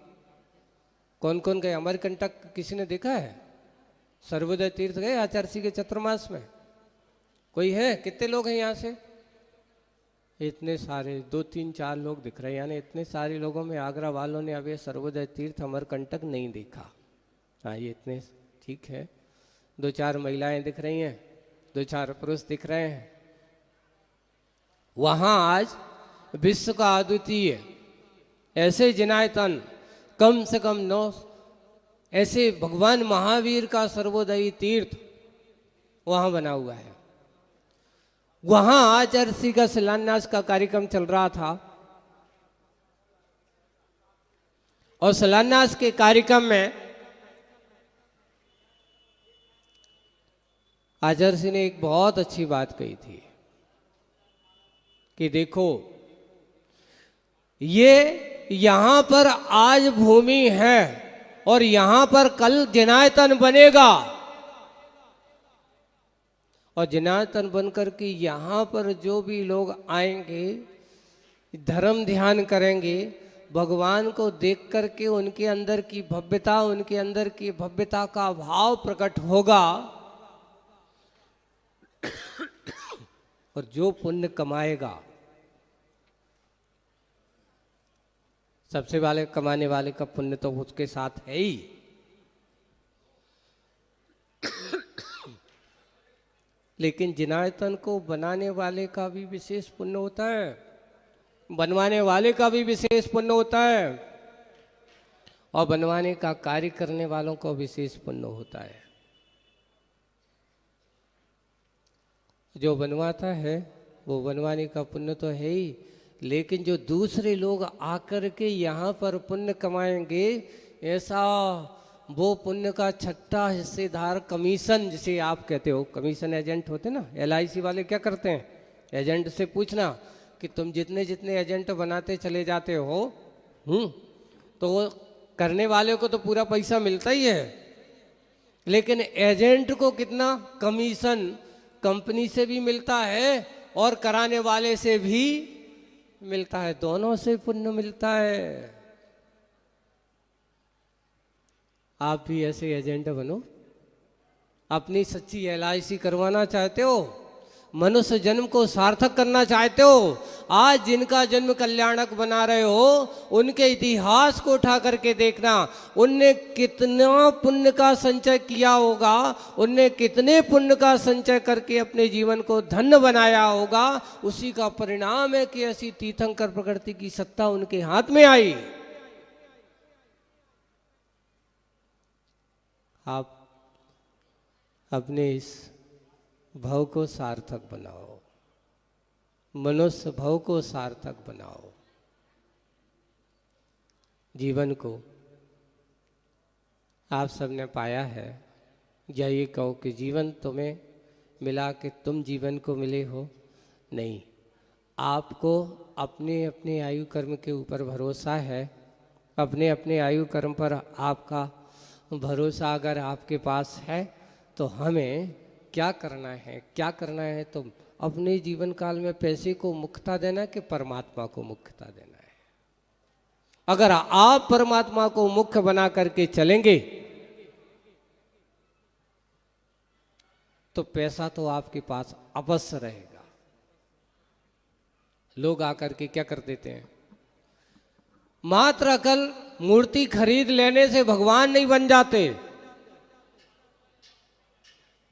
कौन कौन गए अमरकंटक? किसी ने देखा है? सर्वोदय तीर्थ गए आचार्य श्री के चतुर्मास में? कोई है? कितने लोग हैं यहाँ से? इतने सारे, 2 3 4 लोग दिख रहे हैं। यानी इतने सारे लोगों में आगरा वालों ने अभी सर्वोदय तीर्थ अमरकंटक नहीं देखा। हाँ, ये इतने ठीक है। 2 4 महिलाएं दिख रही हैं, 2 4 पुरुष दिख रहे हैं। वहां आज विश्व का अद्वितीय ऐसे जिनायतन कम से कम 9 ऐसे भगवान महावीर का सर्वोदयी तीर्थ वहां बना हुआ है। वहां आचार्य श्री का शिलान्यास का कार्यक्रम चल रहा था और शिलान्यास के कार्यक्रम में आचार्य श्री ने एक बहुत अच्छी बात कही थी कि देखो, ये यहां पर आज भूमि है और यहां पर कल जिनायतन बनेगा और जिनायतन बनकर के यहां पर जो भी लोग आएंगे धर्म ध्यान करेंगे, भगवान को देख करके उनके अंदर की भव्यता, उनके अंदर की भव्यता का भाव प्रकट होगा और जो पुण्य कमाएगा, सबसे वाले कमाने वाले का पुण्य तो उसके साथ है ही। लेकिन जिनायतन को बनाने वाले का भी विशेष पुण्य होता है, बनवाने वाले का भी विशेष पुण्य होता है और बनवाने का कार्य करने वालों को विशेष पुण्य होता है। जो बनवाता है वो बनवाने का पुण्य तो है ही, लेकिन जो दूसरे लोग आकर के यहाँ पर पुण्य कमाएंगे, ऐसा वो पुण्य का छठा हिस्सेदार कमीशन, जिसे आप कहते हो, कमीशन एजेंट होते ना, LIC वाले क्या करते हैं, एजेंट से पूछना कि तुम जितने जितने एजेंट बनाते चले जाते हो, तो वो करने वाले को तो पूरा पैसा मिलता ही है, लेकिन एजेंट को कितना कमीशन कंपनी से भी मिलता है और कराने वाले से भी मिलता है, दोनों से पुण्य मिलता है। आप भी ऐसे एजेंट बनो। अपनी सच्ची LIC करवाना चाहते हो, मनुष्य जन्म को सार्थक करना चाहते हो, आज जिनका जन्म कल्याणक बना रहे हो उनके इतिहास को उठा करके देखना, उनने कितना पुण्य का संचय किया होगा, उनने कितने पुण्य का संचय करके अपने जीवन को धन्य बनाया होगा। उसी का परिणाम है कि ऐसी तीर्थंकर प्रकृति की सत्ता उनके हाथ में आई। आप अपने इस भाव को सार्थक बनाओ, मनुष्य भाव को सार्थक बनाओ, जीवन को आप सबने पाया है, या ये कहो कि जीवन तुम्हें मिला कि तुम जीवन को मिले हो? नहीं, आपको अपने अपने आयु कर्म के ऊपर भरोसा है। अपने अपने आयु कर्म पर आपका भरोसा अगर आपके पास है तो हमें क्या करना है, क्या करना है? तो अपने जीवन काल में पैसे को मुख्यता देना है कि परमात्मा को मुख्यता देना है। अगर आप परमात्मा को मुख्य बना करके चलेंगे तो पैसा तो आपके पास अवश्य रहेगा। लोग आकर के क्या कर देते हैं, मात्र अकल मूर्ति खरीद लेने से भगवान नहीं बन जाते,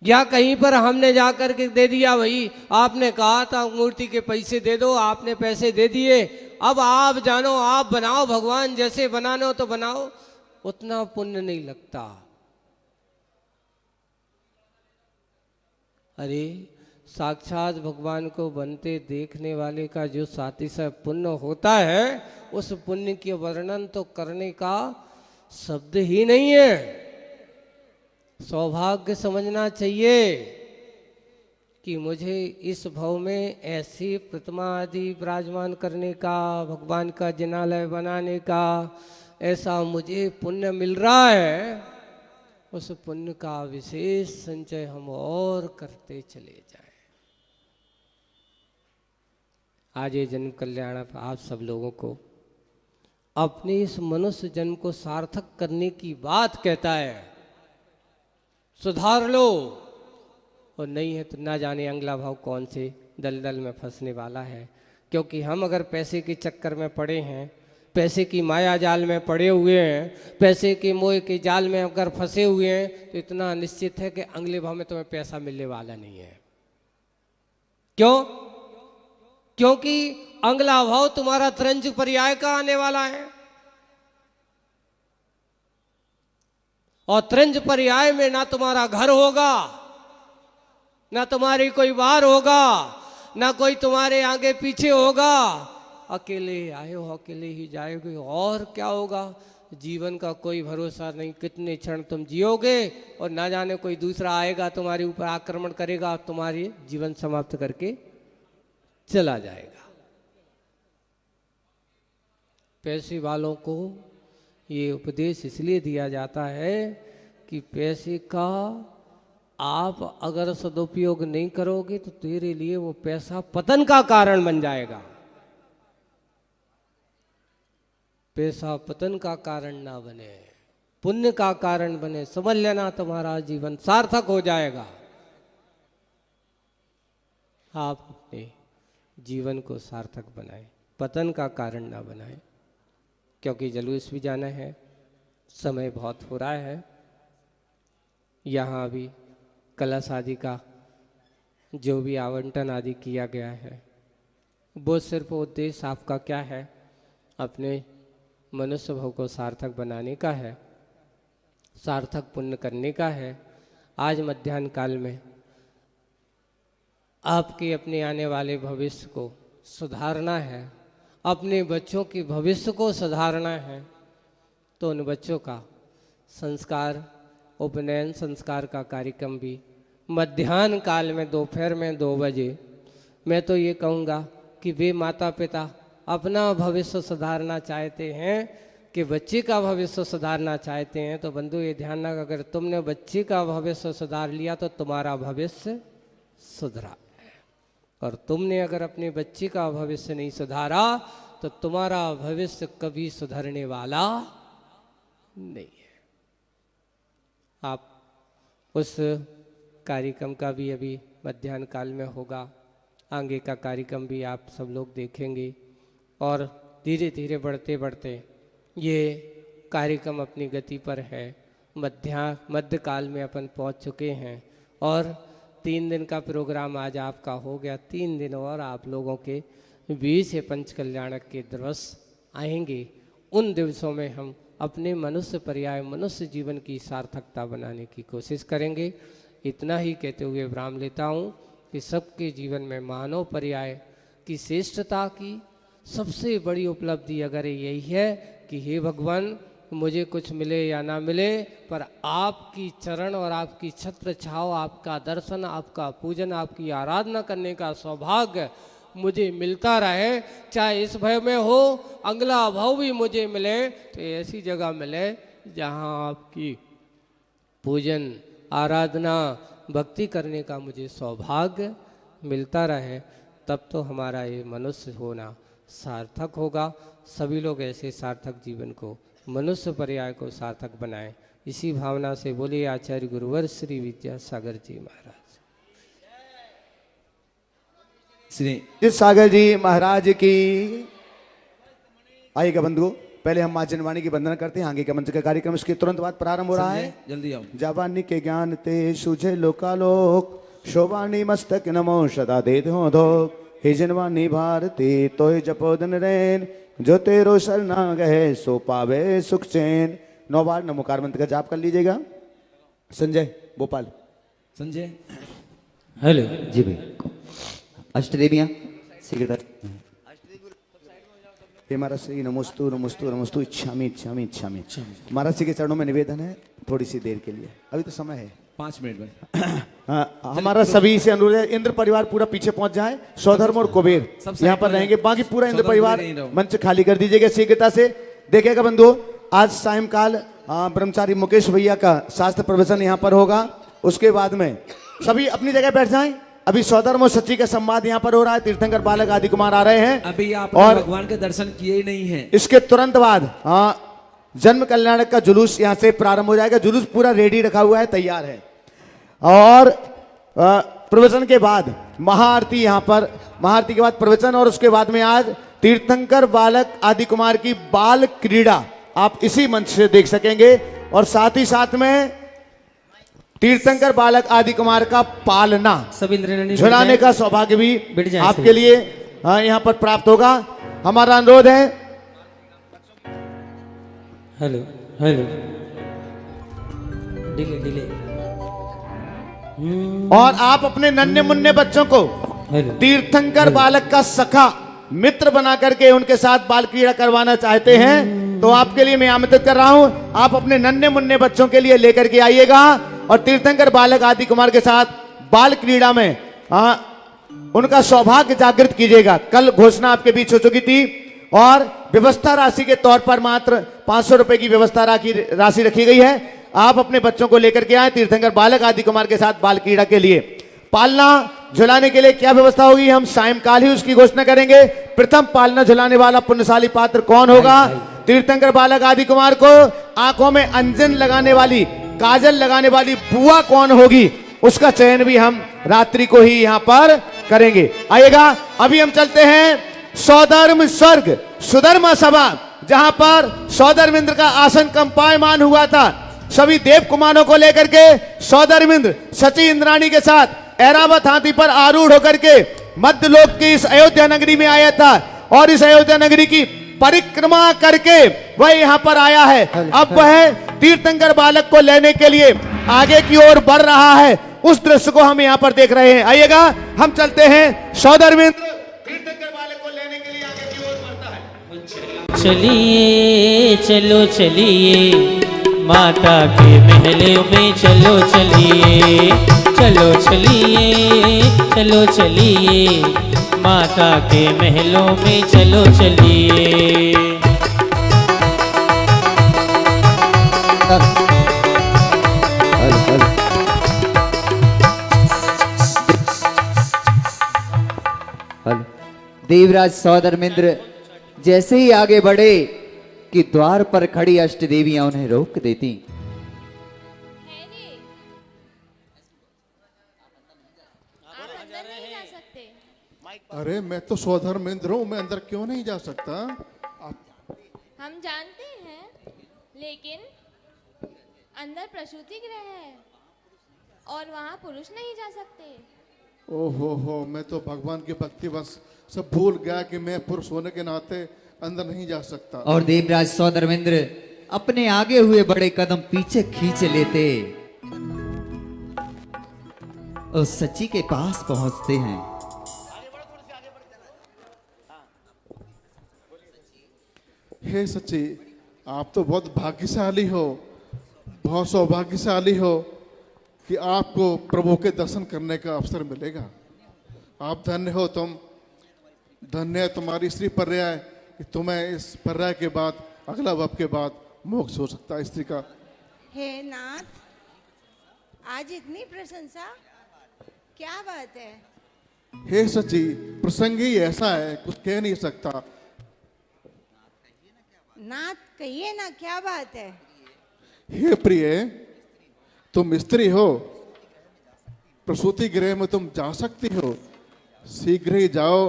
या कहीं पर हमने जाकर के दे दिया, भाई आपने कहा था मूर्ति के पैसे दे दो, आपने पैसे दे दिए, अब आप जानो, आप बनाओ, भगवान जैसे बनाने हो तो बनाओ। उतना पुण्य नहीं लगता। अरे साक्षात भगवान को बनते देखने वाले का जो सातिशय पुण्य होता है, उस पुण्य के वर्णन तो करने का शब्द ही नहीं है। सौभाग्य समझना चाहिए कि मुझे इस भव में ऐसी प्रतिमा आदि विराजमान करने का, भगवान का जिनालय बनाने का ऐसा मुझे पुण्य मिल रहा है। उस पुण्य का विशेष संचय हम और करते चले जाएं। आज ये जन्म कल्याण आप सब लोगों को अपने इस मनुष्य जन्म को सार्थक करने की बात कहता है। सुधार लो, और नहीं है तो ना जाने अगला भाव कौन से दलदल में फंसने वाला है। क्योंकि हम अगर पैसे के चक्कर में पड़े हैं, पैसे की माया जाल में पड़े हुए हैं, पैसे के मोह के जाल में अगर फंसे हुए हैं, तो इतना निश्चित है कि अगले भाव में तुम्हें पैसा मिलने वाला नहीं है। क्यों? क्योंकि अगला भाव तुम्हारा त्रंज पर्याय का आने वाला है, और त्रंज पर्याय में ना तुम्हारा घर होगा, ना तुम्हारी कोई बार होगा, ना कोई तुम्हारे आगे पीछे होगा। अकेले आए हो, अकेले ही जाओगे, और क्या होगा? जीवन का कोई भरोसा नहीं, कितने क्षण तुम जियोगे और ना जाने कोई दूसरा आएगा तुम्हारे ऊपर आक्रमण करेगा और तुम्हारी जीवन समाप्त करके चला जाएगा। पैसे वालों को ये उपदेश इसलिए दिया जाता है कि पैसे का आप अगर सदुपयोग नहीं करोगे तो तेरे लिए वो पैसा पतन का कारण बन जाएगा। पैसा पतन का कारण ना बने, पुण्य का कारण बने, समझ लेना तुम्हारा जीवन सार्थक हो जाएगा। आप अपने जीवन को सार्थक बनाएं, पतन का कारण ना बनाएं। क्योंकि जुलूस भी जाना है, समय बहुत हो रहा है। यहाँ अभी कलश आदि का जो भी आवंटन आदि किया गया है, वो सिर्फ उद्देश्य आपका क्या है? अपने मनुष्य भव को सार्थक बनाने का है, सार्थक पुण्य करने का है। आज मध्याह्न काल में आपके अपने आने वाले भविष्य को सुधारना है, अपने बच्चों के भविष्य को सुधारना है। तो उन बच्चों का संस्कार, उपनयन संस्कार का कार्यक्रम भी मध्याह्न काल में दोपहर में 2 बजे। मैं तो ये कहूँगा कि वे माता पिता अपना भविष्य सुधारना चाहते हैं, कि बच्चे का भविष्य सुधारना चाहते हैं, तो बंधु ये ध्यान रख, अगर तुमने बच्चे का भविष्य सुधार लिया तो तुम्हारा भविष्य सुधरा, और तुमने अगर अपने बच्चे का भविष्य नहीं सुधारा तो तुम्हारा भविष्य कभी सुधरने वाला नहीं है। आप उस कार्यक्रम का भी अभी मध्याह्न काल में होगा, आगे का कार्यक्रम भी आप सब लोग देखेंगे। और धीरे धीरे बढ़ते बढ़ते ये कार्यक्रम अपनी गति पर है। मध्य काल में अपन पहुंच चुके हैं, और 3 दिन का प्रोग्राम आज आपका हो गया। 3 दिन और आप लोगों के बीच से पंच कल्याणक के दिवस आएंगे। उन दिवसों में हम अपने मनुष्य पर्याय, मनुष्य जीवन की सार्थकता बनाने की कोशिश करेंगे। इतना ही कहते हुए विराम लेता हूँ कि सबके जीवन में मानव पर्याय की श्रेष्ठता की सबसे बड़ी उपलब्धि अगर यही है कि हे भगवान, मुझे कुछ मिले या ना मिले, पर आपकी चरण और आपकी छत्र छाव, आपका दर्शन, आपका पूजन, आपकी आराधना करने का सौभाग्य मुझे मिलता रहे। चाहे इस भव में हो, अगला भव भी मुझे मिले, तो ऐसी जगह मिले जहाँ आपकी पूजन, आराधना, भक्ति करने का मुझे सौभाग्य मिलता रहे। तब तो हमारा ये मनुष्य होना सार्थक होगा। सभी लोग ऐसे सार्थक जीवन को, मनुष्य पर्याय को सार्थक बनाएं। इसी भावना से बोलिए आचार्य गुरुवर श्री विद्यासागर जी महाराज। श्री सागर जी महाराज की। आइएगा बंधुओं, पहले हम माँ जनवाणी की वंदना करते हैं। आगे का मंच का कार्यक्रम इसके तुरंत बाद प्रारंभ हो रहा है। जल्दी आओ। जावानी के ज्ञान ते सुझे लोकालोक, शोभानी मस्तक नमो सदा दे दो धो। हे जनवानी भारती तो जपोदन रैन, जो तेरो शरणा गहे सो पावे सुख चैन। 9 बार नमोकार मंत्र का जाप कर लीजिएगा। संजय भोपाल। संजय हेलो जी भाई। अष्टदेवियाँ शीघ्रता। हे महाराज श्री नमोस्तु नमोस्तु नमोस्तु इच्छामि इच्छामि इच्छामि। महाराज श्री के चरणों में निवेदन है थोड़ी सी देर के लिए, अभी तो समय है 5 मिनट भाई। हमारा सभी से अनुरोध है, इंद्र परिवार पूरा पीछे पहुंच जाए, सौधर्म और कुबेर यहाँ पर रहेंगे, बाकी पूरा इंद्र परिवार मंच खाली कर दीजिएगा शीघ्रता से। देखिएगा बंधु, आज सायंकाल ब्रह्मचारी मुकेश भैया का शास्त्र प्रवचन यहाँ पर होगा। उसके बाद में सभी अपनी जगह बैठ जाएं। अभी सौधर्म और सच्ची का संवाद यहाँ पर हो रहा है, तीर्थंकर बालक आदि कुमार आ रहे हैं। अभी आपने और भगवान के दर्शन किए ही नहीं है। इसके तुरंत बाद जन्म कल्याणक का जुलूस यहाँ से प्रारंभ हो जाएगा। जुलूस पूरा रेडी रखा हुआ है, तैयार है। और प्रवचन के बाद महाआरती, यहाँ पर महाआरती के बाद प्रवचन, और उसके बाद में आज तीर्थंकर बालक आदि कुमार की बाल क्रीड़ा आप इसी मंच से देख सकेंगे। और साथ ही साथ में तीर्थंकर बालक आदि कुमार का पालना झुलाने का सौभाग्य भी आपके लिए यहाँ पर प्राप्त होगा। हमारा अनुरोध है। Hello hello delay delay. और आप अपने नन्हे मुन्ने बच्चों को तीर्थंकर बालक का सखा मित्र बना करके उनके साथ बाल क्रीड़ा करवाना चाहते हैं तो आपके लिए मैं आमंत्रित कर रहा हूं। आप अपने नन्हे मुन्ने बच्चों के लिए लेकर के आइएगा और तीर्थंकर बालक आदि कुमार के साथ बाल क्रीड़ा में उनका सौभाग्य जागृत कीजिएगा। कल घोषणा आपके बीच हो चुकी थी और व्यवस्था राशि के तौर पर मात्र 500 रुपए की व्यवस्था राशि रखी गई है। आप अपने बच्चों को लेकर के आए तीर्थंकर बालक आदि कुमार के साथ बाल क्रीड़ा के लिए। पालना झुलाने के लिए क्या व्यवस्था होगी हम सायंकाल ही उसकी घोषणा करेंगे। प्रथम पालना झुलाने वाला पुण्यशाली पात्र कौन होगा? तीर्थंकर बालक आदि कुमार को आंखों में अंजन लगाने वाली, काजल लगाने वाली बुआ कौन होगी, उसका चयन भी हम रात्रि को ही यहाँ पर करेंगे। आइएगा, अभी हम चलते हैं सौधर्म स्वर्ग सुधर्मा सभा, जहां पर सौधर्मेंद्र का आसन कंपायमान हुआ था। सभी देव कुमारों को लेकर के सौधर्मेंद्र सची इंद्राणी के साथ ऐरावत हाथी पर आरूढ़ होकर के मध्यलोक की इस अयोध्या नगरी में आया था और इस अयोध्या नगरी की परिक्रमा करके वह यहाँ पर आया है। अब वह तीर्थंकर बालक को लेने के लिए आगे की ओर बढ़ रहा है। उस दृश्य को हम यहाँ पर देख रहे हैं। आइएगा, हम चलते हैं। सौधर्मेंद्र तीर्थंकर बालक को लेने के लिए आगे की ओर बढ़ता है। चलिए चलो चलिए माता के महलों में चलो चलिए, चलो चलिए चलो चलिए माता के महलों में चलो चलिए। देवराज सौधर्मेंद्र जैसे ही आगे बढ़े कि द्वार पर खड़ी अष्टदेवियां उन्हें रोक देती। अरे मैं तो सौधर्मेंद्र हूँ, मैं अंदर क्यों नहीं जा सकता? हम जानते हैं, लेकिन अंदर प्रसूति गृह है और वहाँ पुरुष नहीं जा सकते। ओहो, मैं तो भगवान की भक्ति बस सब भूल गया कि मैं पुरुष होने के नाते अंदर नहीं जा सकता। और देवराज सौधर्मेंद्र अपने आगे हुए बड़े कदम पीछे खींच लेते उस सच्ची के पास पहुंचते हैं। हे सच्ची, आप तो बहुत भाग्यशाली हो, बहुत सौभाग्यशाली हो कि आपको प्रभु के दर्शन करने का अवसर मिलेगा। आप धन्य हो, तुम धन्य है तुम्हारी स्त्री पर्याय कि तुम्हें इस पर्याय के बाद अगला वप के बाद मोक्ष हो सकता है स्त्री का। हे नाथ, आज इतनी प्रशंसा, क्या बात है? हे सच्ची, प्रसंग ही ऐसा है कुछ कह नहीं सकता। नाथ कहिए ना, क्या बात है? हे प्रिय, तुम स्त्री हो, प्रसूति गृह में तुम जा सकती हो, शीघ्र ही जाओ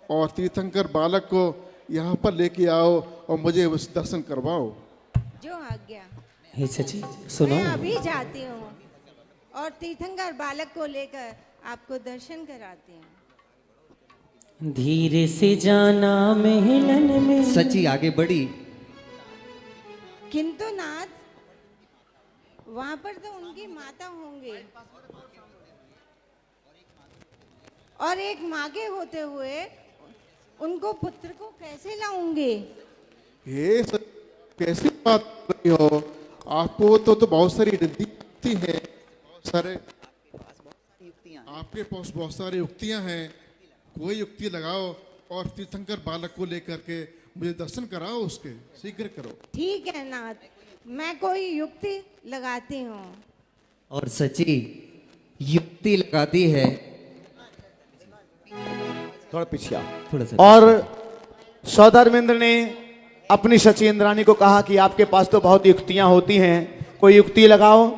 और तीर्थंकर बालक को यहाँ पर लेके आओ और मुझे उस दर्शन करवाओ। जो आज्ञा। हे सची सुनो, मैं अभी जाती हूँ और तीर्थंकर बालक को लेकर आपको दर्शन कराती हूँ। धीरे से जाना महलन में। सची आगे बढ़ी। किंतु नाथ, वहां पर तो उनकी माता होंगे और एक माँ के होते हुए उनको पुत्र को कैसे लाऊंगे? ये कैसी बात कर रही हो? आपको तो बहुत सारी युक्ति है, बहुत सारे आपके पास बहुत सारी युक्तियां हैं। कोई युक्ति लगाओ और तीर्थंकर बालक को लेकर के मुझे दर्शन कराओ, उसके शीघ्र करो। ठीक है नाथ, मैं कोई युक्ति लगाती हूँ। और सची युक्ति लगाती है। थोड़ा पीछे आओ। थोड़ा सा। और सौधर्मेंद्र ने अपनी सची इंद्राणी को कहा कि आपके पास तो बहुत युक्तियां होती हैं, कोई युक्ति लगाओ,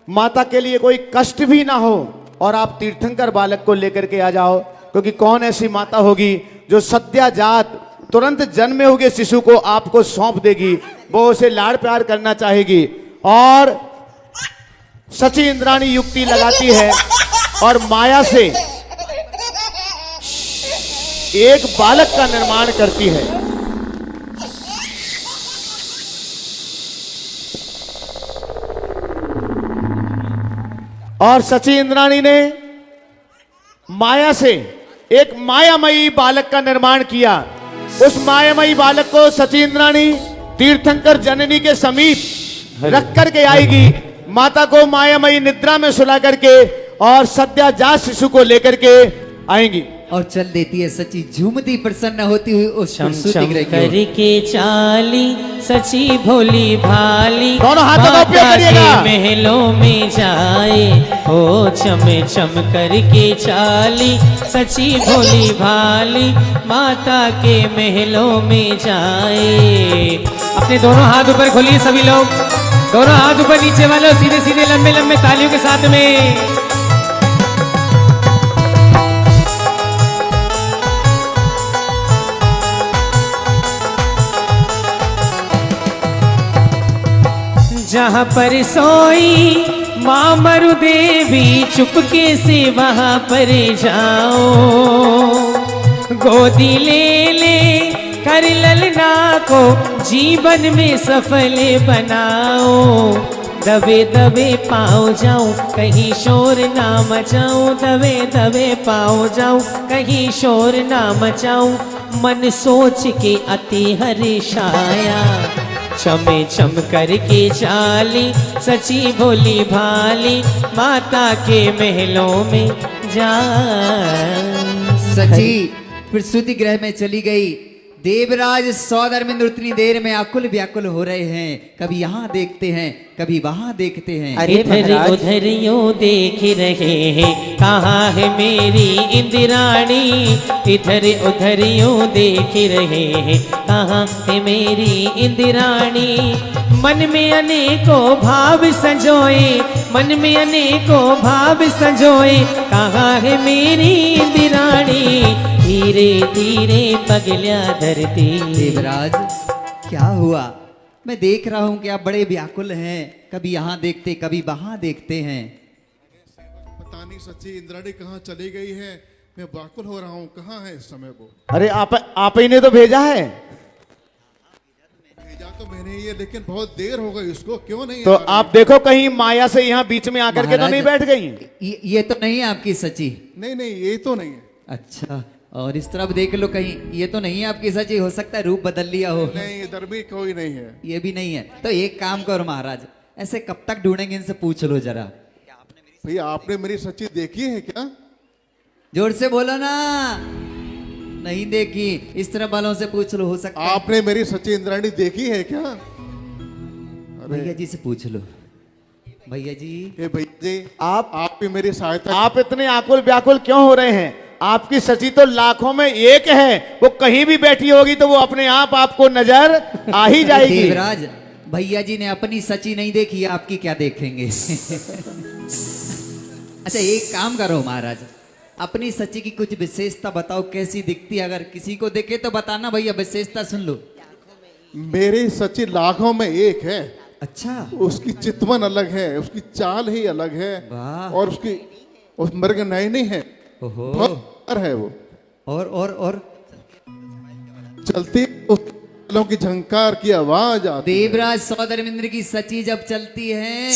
माता के लिए कोई कष्ट भी ना हो और आप तीर्थंकर बालक को लेकर के आ जाओ, क्योंकि कौन ऐसी माता होगी जो सद्याजात तुरंत जन्मे हुए शिशु को आपको सौंप देगी, वो उसे लाड़ प्यार करना चाहेगी। और सची इंद्राणी युक्ति लगाती है और माया से एक बालक का निर्माण करती है। और सची इंद्राणी ने माया से एक मायामयी बालक का निर्माण किया। उस मायामयी बालक को सची इंद्राणी तीर्थंकर जननी के समीप रख करके आएगी, माता को मायामयी निद्रा में सुला करके और सद्याजात शिशु को लेकर के आएंगी और चल देती है सची झूमती प्रसन्न होती हुई उस शम प्रसूति गृह की ओर। करके चाली सची भोली भाली, दोनों हाथों का उपयोग माता के करिएगा। महलों में जाए, ओ चम चम करके चाली सची भोली भाली, माता के महलों में जाए। अपने दोनों हाथ ऊपर खोलिए सभी लोग, दोनों हाथ ऊपर, नीचे वालों सीधे सीधे लंबे लंबे तालियों के साथ में। जहाँ पर सोई माँ मरु देवी, चुपके से वहाँ पर जाओ, गोदी ले ले कर ललना को जीवन में सफल बनाओ। दबे दबे पाँव जाऊं कहीं शोर ना मचाऊं, दबे दबे पाँव जाऊं कहीं शोर ना मचाऊं, मन सोच के अति हर्षाया, चमे चम करके चाली सची भोली भाली, माता के महलों में जा। सची प्रसूति गृह में चली गई। देवराज सौधर्मेंद्र उतनी देर में आकुल व्याकुल हो रहे हैं, कभी यहाँ देखते हैं कभी वहां देखते हैं। इधर उधर यूं देख रहे हैं, कहाँ है मेरी इंदिराणी, इधर उधर यूं देख रहे हैं, कहाँ है मेरी इंदिराणी। मन में अनेकों भाव संजोए, मन में अनेकों भाव संजोए, कहाँ है मेरी इंदिराणी। धीरे धीरे पगल्या धरती। देवराज क्या हुआ? मैं देख रहा हूं कि आप बड़े व्याकुल हैं, कभी यहाँ देखते कभी वहां देखते हैं। पता नहीं सच्ची इंद्राणी कहाँ चली गई है, मैं व्याकुल हो रहा हूँ, कहाँ है इस समय वो? अरे आप ही ने तो भेजा है। भेजा तो मैंने ये, लेकिन बहुत देर हो गई उसको, क्यों नहीं? तो आप देखो कहीं माया से यहाँ बीच में आकर के तो नहीं बैठ गई? ये तो नहीं है आपकी सची? नहीं नहीं, ये तो नहीं है। अच्छा, और इस तरफ देख लो, कहीं ये तो नहीं है आपकी सची? हो सकता है रूप बदल लिया हो। नहीं, इधर भी कोई नहीं है। ये भी नहीं है। तो एक काम करो महाराज, ऐसे कब तक ढूंढेंगे, इनसे पूछ लो जरा। भैया आपने मेरी सच्ची देखी है क्या? जोर से बोलो ना। नहीं देखी, इस तरह वालों से पूछ लो, हो सकता है। आपने मेरी सच्ची इंद्राणी देखी है क्या? भैया जी से पूछ लो। भैया जी, भैया जी, आप भी मेरी सहायता। आप इतने आकुल व्याकुल क्यों हो रहे हैं? आपकी सची तो लाखों में एक है, वो कहीं भी बैठी होगी तो वो अपने आप आपको नजर आ ही जाएगी। देवराज, भैया जी ने अपनी सची नहीं देखी, आपकी क्या देखेंगे? अच्छा एक काम करो महाराज, अपनी सची की कुछ विशेषता बताओ, कैसी दिखती है? अगर किसी को देखे तो बताना भैया, विशेषता सुन लो। मेरी सची लाखों में एक है। अच्छा, उसकी चितवन अलग है, उसकी चाल ही अलग है, और उसकी उस मृग नयनी है, बहुत है वो। और चलती की झंकार की आवाज आती। देवराज सौधर्मेंद्र की सची जब चलती है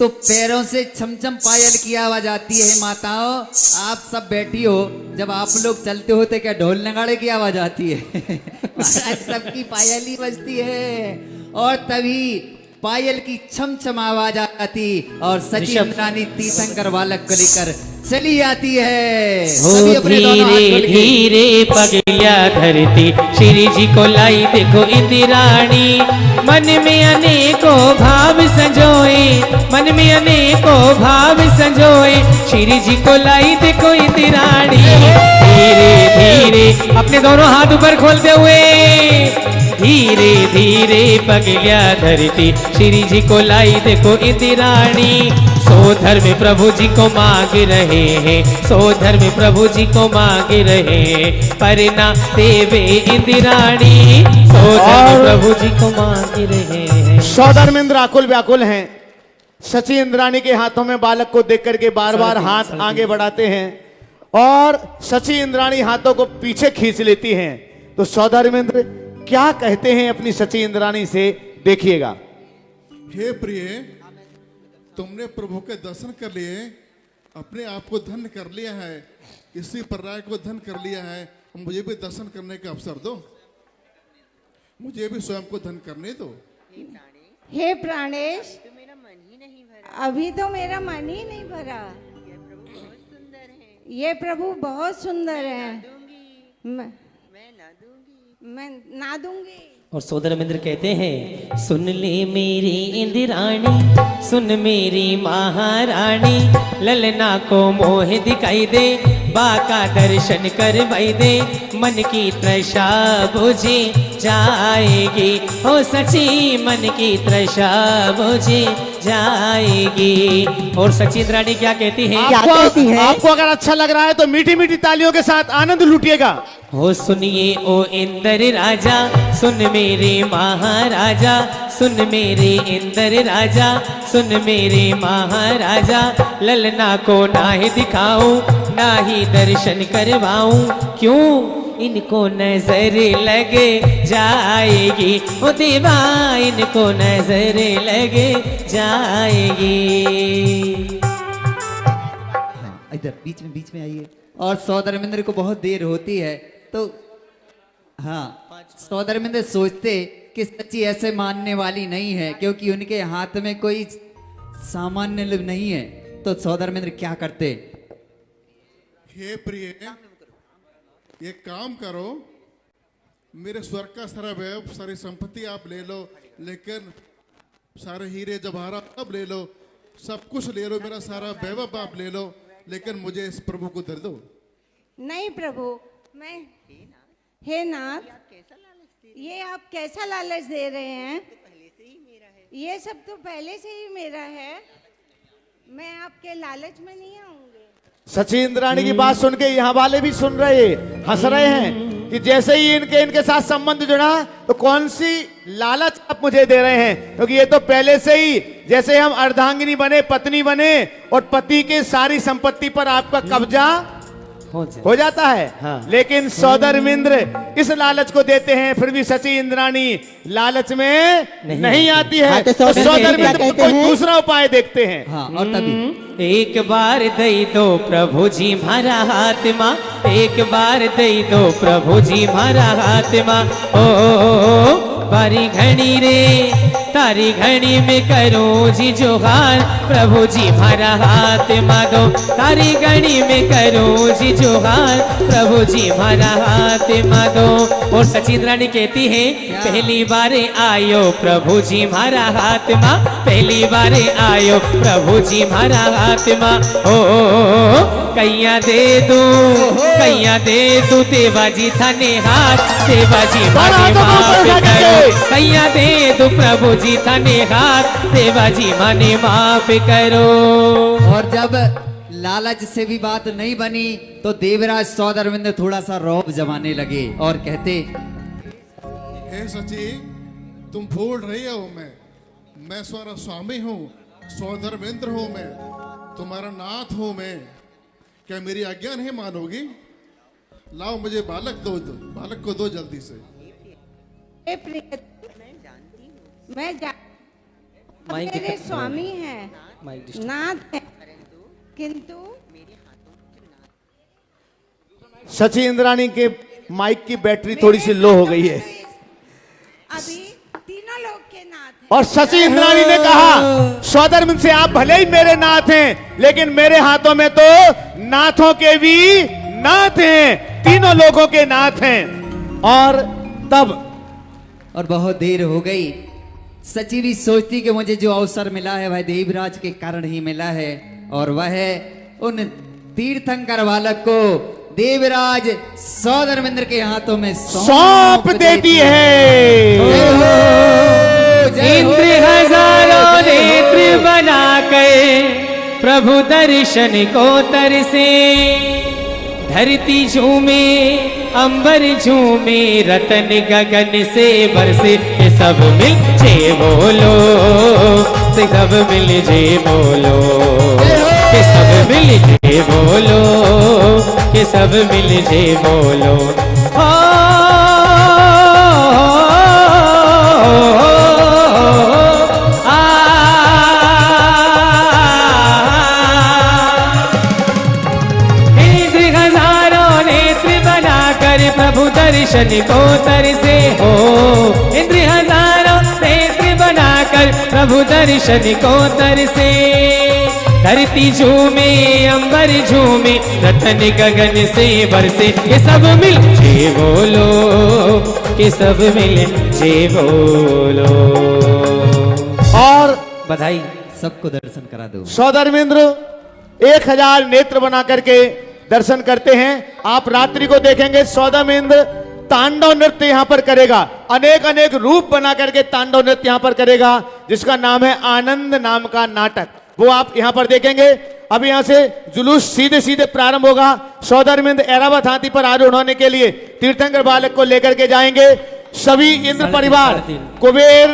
तो पैरों से छमछम पायल की आवाज आती है। माताओं आप सब बैठी हो, जब आप लोग चलते हो तो क्या ढोल नगाड़े की आवाज आती है? महाराज सबकी पायल ही बजती है, और तभी पायल की छमछम आवाज आती और सची इंद्राणी तीर्थंकर बालक को लेकर चली आती है। सभी अपने दोनों हाथ धीरे खोल के। धीरे पगलिया धरती श्री जी को लाई देखो इंदिराणी, मन में अनेकों भाव संजोए, मन में अनेकों भाव संजोए, श्री जी को लाई देखो इंदिराणी। धीरे धीरे अपने दोनों हाथ ऊपर खोलते हुए धीरे धीरे पगलिया धरती श्री जी को लाई देखो इंदिराणी। सो धर्म प्रभु जी को मांग रहे हैं, सो धर्म प्रभु जी को मांग रहे हैं, पर ना देवे इंदिराणी। सो धर्म प्रभु जी को मांग रहे हैं। सौधर्मेंद्र आकुल व्याकुल हैं। सची इंद्राणी के हाथों में बालक को देख करके बार बार हाथ आगे बढ़ाते हैं और सची इंद्राणी हाथों को पीछे खींच लेती हैं। तो सौधर्मेंद्र क्या कहते हैं अपनी सची इंद्राणी से, देखिएगा। हे प्रिय, तुमने प्रभु के दर्शन कर लिए, अपने आप को धन्य कर लिया है, इसी पर्याय को धन्य कर लिया है। मुझे भी दर्शन करने का अवसर दो, मुझे भी स्वयं को धन्य करने दो। हे प्राणेश, अभी तो मेरा मन ही नहीं भरा। ये प्रभु बहुत सुंदर है, मैं ना दूंगी। और सौधर्मेंद्र कहते हैं, सुन ले मेरी इंदिराणी, सुन मेरी महारानी, ललना को मोह दिखाई दे, बाका दर्शन करवाई दे, मन की तृषा बुझे जाएगी, हो सची मन की तृषा बुझे जाएगी। और सची इंद्राणी क्या कहती है? आपको अगर अच्छा लग रहा है तो मीठी मीठी तालियों के साथ आनंद लूटिएगा। हो सुनिए ओ इंद्र राजा, सुन मेरे महाराजा, सुन मेरे इंद्र राजा, सुन मेरे महाराजा, ललना को ना ही दिखाऊं ना ही दर्शन करवाऊं, क्यों इनको नजर लगे जाएगी, ओ देवा इनको नजर लगे जाएगी। हाँ, इधर बीच में आइए। और सौधर्मेंद्र को बहुत देर होती है तो हाँ, सौधर्मेंद्र सोचते कि सच्ची ऐसे मानने वाली नहीं है, क्योंकि उनके हाथ में कोई सामान्य नहीं है। तो सौधर्मेंद्र क्या करते? हे प्रिय, ये काम करो, मेरे स्वर्ग का सारा वैभव, सारी संपत्ति आप ले लो, लेकिन सारे हीरे जवाहरात आप ले लो, सब कुछ ले लो, मेरा सारा वैभव आप ले लो, लेकिन मुझे इस प्रभु को दे दो। नहीं प्रभु, मैं हे नाथ, ये आप कैसा लालच दे रहे हैं? ये सब तो पहले से ही मेरा है, मैं आपके लालच में नहीं आऊंगी। सची इंद्राणी की बात सुन के यहाँ वाले भी सुन रहे, हंस रहे हैं कि जैसे ही इनके साथ संबंध जुड़ा तो कौन सी लालच आप मुझे दे रहे हैं, क्योंकि ये तो पहले से ही जैसे हम अर्धांगिनी बने, पत्नी बने और पति के सारी संपत्ति पर आपका कब्जा हो जाता है। हाँ। लेकिन सौधर्मेंद्र इस लालच को देते हैं, फिर भी सची इंद्राणी लालच में नहीं आती है। तो सौधर्मेंद्र कोई दूसरा उपाय देखते हैं। हाँ, और तभी एक बार दई दो प्रभु जी मारा हाथ माँ, एक बार दई दो प्रभु जी मारा हाथ माँ, ओ बारी घड़ी रे तारी घड़ी में करो जी जोहार, प्रभु जी मारा हाथ माँ दो, तारी घड़ी में करो जी जोहार, प्रभु जी मारा हाथ माँ दो। और सची इंद्राणी कहती है, पहली बार आयो प्रभु जी मारा हाथ माँ, पहली बार आयो प्रभु जी मारा हाथ माँ, ओ कैया दे दू, कैया दे दू देवाजी थाने हाथ, देवाजी माने माफ करो, कैया दे दू प्रभु जी थाने हाथ, देवाजी माने माफ करो। और जब लालच से भी बात नहीं बनी तो देवराज सौधर्मेंद्र थोड़ा सा रौब जमाने लगे और कहते, हे सची, तुम भूल रही हो, मैं स्वरा स्वामी हूँ, सौधर्मेंद्र हूँ, मैं तुम्हारा नाथ हूँ, मैं क्या मेरी आज्ञा नहीं मानोगी? लाओ मुझे बालक दो, बालक को दो जल्दी से। हे प्रिय, मैं मेरे स्वामी हैं, माइक डिस्टर्ब। नाथ है, किंतु सची इंद्राणी के माइक की बैटरी थोड़ी सी लो हो गई है। अभी तीनों लोग के नाथ हैं। और शशि इंद्राणी ने कहा सौधर्म से आप भले ही मेरे नाथ हैं, लेकिन मेरे हाथों में तो नाथों के भी नाथ हैं, तीनों लोगों के नाथ हैं। और तब और बहुत देर हो गई। सची भी सोचती कि मुझे जो अवसर मिला है वह देवराज के कारण ही मिला है, और वह उन तीर्थंकर बालक को देवराज सौधर्मेंद्र के हाथों में सौंप देती है। इंद्र हजारों नेत्र बनाकर प्रभु दर्शन को तरसे, धरती झूमे अंबर झूमे रतन गगन से बरसे। ये सब मिल जे बोलो, ये सब मिल जे बोलो, ये सब मिल जे बोलो, ये सब मिल जे बोलो। प्रभु दर्शन को तरसे हो, इंद्र हजारों नेत्र बनाकर प्रभु दर्शन को तरसे, धरती झूमे अंबर झूमे रतन गगन से बरसे। ये सब मिल जे बोलो, ये सब मिल जे बोलो। और बधाई, सबको दर्शन करा दो। सौधर्मेंद्र 1000 नेत्र बना करके दर्शन करते हैं। आप रात्रि को देखेंगे सौधर्मेंद्र तांडव नृत्य यहां पर करेगा, अनेक अनेक रूप बना करके तांडव नृत्य यहां पर करेगा, जिसका नाम है आनंद नाम का नाटक। वो आप यहां पर देखेंगे। अब यहां से जुलूस सीधे सीधे प्रारंभ होगा। सौधर्मेंद्र ऐरावत हाथी पर आरूढ़ होने के लिए तीर्थंकर बालक को लेकर के जाएंगे। सभी इंद्र परिवार, कुबेर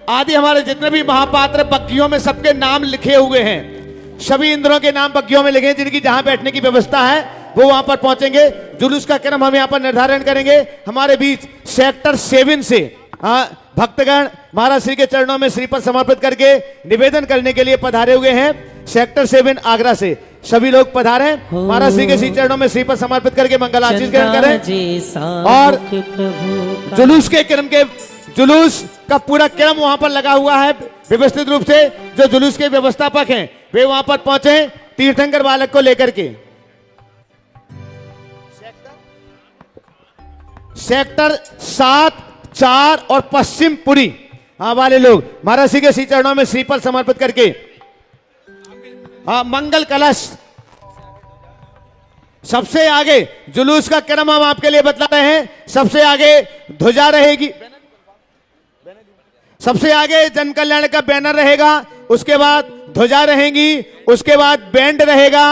आदि हमारे जितने भी महापात्र बग्घियों में सबके नाम लिखे हुए हैं। सभी इंद्रों के नाम बग्घियों में लिखे, जिनकी जहां बैठने की व्यवस्था है वो वहां पर पहुंचेंगे। जुलूस का क्रम हम यहां पर निर्धारण करेंगे। हमारे बीच सेक्टर 7 से भक्तगण महाराज श्री के चरणों में श्रीपद समर्पित करके निवेदन करने के लिए पधारे हुए हैं। सेक्टर 7 आगरा से सभी लोग पधारे, महाराज श्री के श्री चरणों में श्रीपद समर्पित करके मंगल आशीष ग्रहण करें। और जुलूस के क्रम के जुलूस का पूरा क्रम वहां पर लगा हुआ है व्यवस्थित रूप से। जो जुलूस के व्यवस्थापक हैं वे वहां पर पहुंचे तीर्थंकर बालक को लेकर के। सेक्टर 7, 4 और पश्चिमपुरी वाले लोग महाराज श्री के श्री चरणों में श्रीफल समर्पित करके मंगल कलश। सबसे आगे जुलूस का क्रम हम आपके लिए बतला रहे हैं। सबसे आगे ध्वजा रहेगी, सबसे आगे जन कल्याण का बैनर रहेगा, उसके बाद ध्वजा रहेंगी, उसके बाद बैंड रहेगा,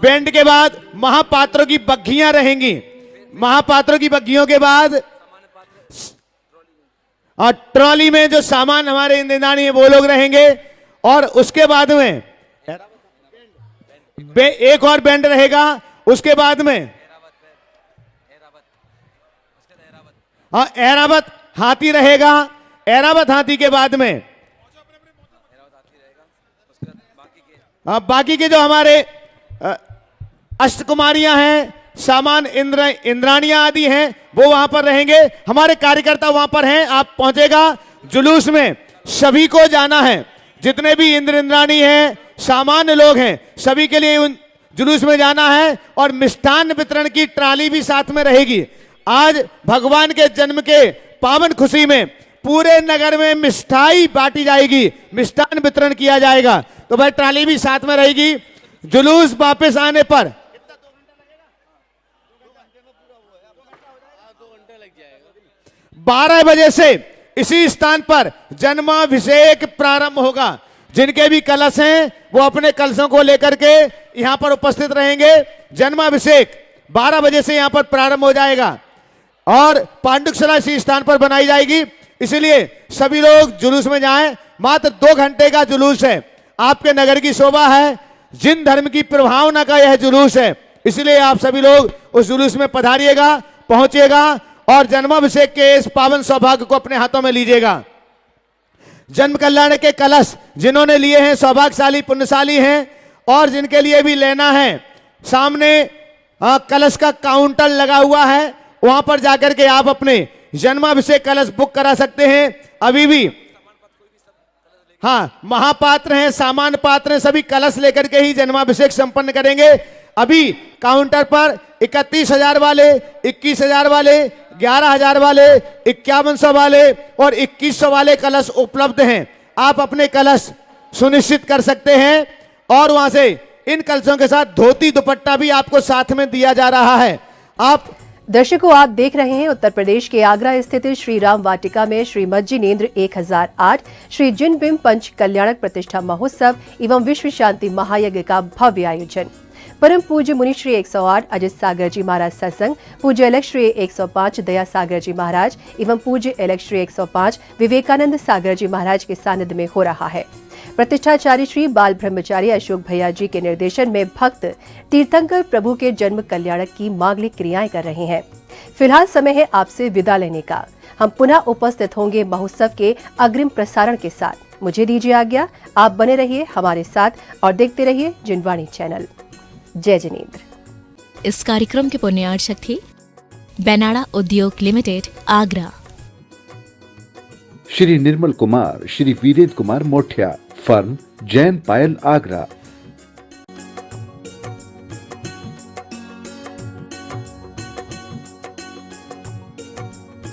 बैंड के बाद महापात्रों की बग्घियां रहेंगी, महापात्रों की बग्घियों के बाद और ट्रॉली में जो सामान हमारे इंद्राणी है वो लोग रहेंगे। और उसके बाद में एक और बैंड रहेगा। उसके बाद में ऐरावत हाथी रहेगा। ऐरावत हाथी के बाद में बाकी के जो हमारे अष्टकुमारियां हैं, सामान इंद्राणियां आदि हैं, वो वहां पर रहेंगे। हमारे कार्यकर्ता वहां पर हैं। आप पहुंचेगा जुलूस में सभी को जाना है, जितने भी इंद्र इंद्राणी हैं, सामान्य लोग हैं, सभी के लिए उन जुलूस में जाना है। और मिष्ठान वितरण की ट्राली भी साथ में रहेगी। आज भगवान के जन्म के पावन खुशी में पूरे नगर में मिष्ठाई बांटी जाएगी, मिष्ठान वितरण किया जाएगा। तो भाई ट्राली भी साथ में रहेगी। जुलूस वापस आने पर 12 बजे से इसी स्थान पर जन्माभिषेक प्रारंभ होगा। जिनके भी कलश हैं वो अपने कलशों को लेकर के यहां पर उपस्थित रहेंगे। जन्माभिषेक 12 बजे से यहां पर प्रारंभ हो जाएगा और पांडुकशाला इसी स्थान पर बनाई जाएगी। इसलिए सभी लोग जुलूस में जाएं। मात्र 2 घंटे का जुलूस है। आपके नगर की शोभा है, जिन धर्म की प्रभावना का यह जुलूस है। इसलिए आप सभी लोग उस जुलूस में पधारिएगा, पहुंचिएगा और जन्माभिषेक के इस पावन सौभाग्य को अपने हाथों में लीजिएगा। जन्म कल्याण के कलश जिन्होंने लिए हैं सौभाग्यशाली पुण्यशाली हैं, और जिनके लिए भी लेना है सामने कलश का काउंटर लगा हुआ है, वहां पर जाकर के आप अपने जन्माभिषेक कलश बुक करा सकते हैं। अभी भी हाँ, महापात्र हैं, सामान्य पात्र हैं, सभी कलश लेकर के ही जन्माभिषेक संपन्न करेंगे। अभी काउंटर पर 31,000 वाले, 21,000 वाले, 11,000 वाले, 5100 वाले और 2100 वाले कलश उपलब्ध हैं। आप अपने कलश सुनिश्चित कर सकते हैं, और वहां से इन कलशों के साथ धोती दुपट्टा भी आपको साथ में दिया जा रहा है। आप दर्शकों, आप देख रहे हैं उत्तर प्रदेश के आगरा स्थित श्री राम वाटिका में श्री मज्जिनेन्द्र 1008 श्री जिन बिंब पंच कल्याणक प्रतिष्ठा महोत्सव एवं विश्व शांति महायज्ञ का भव्य आयोजन। परम पूज्य मुनि श्री 108 अजित सागर जी महाराज सत्संग, पूज्य अलग श्री 105 दया सागर जी महाराज एवं पूज्य अलग श्री 105 विवेकानंद सागर जी महाराज के सानिध्य में हो रहा है। प्रतिष्ठाचार्य श्री बाल ब्रह्मचारी अशोक भैया जी के निर्देशन में भक्त तीर्थंकर प्रभु के जन्म कल्याणक की मांगलिक क्रियाएं कर रहे हैं। फिलहाल समय है आपसे विदा लेने का। हम पुनः उपस्थित होंगे महोत्सव के अग्रिम प्रसारण के साथ। मुझे दीजिए आज्ञा। आप बने रहिए हमारे साथ और देखते रहिए जिनवाणी चैनल। जय जिनेन्द्र। इस कार्यक्रम के पुण्यार्चक थे बेनाड़ा उद्योग लिमिटेड, आगरा। श्री निर्मल कुमार, श्री वीरेंद्र कुमार मोठिया, फर्म जैन पायल, आगरा।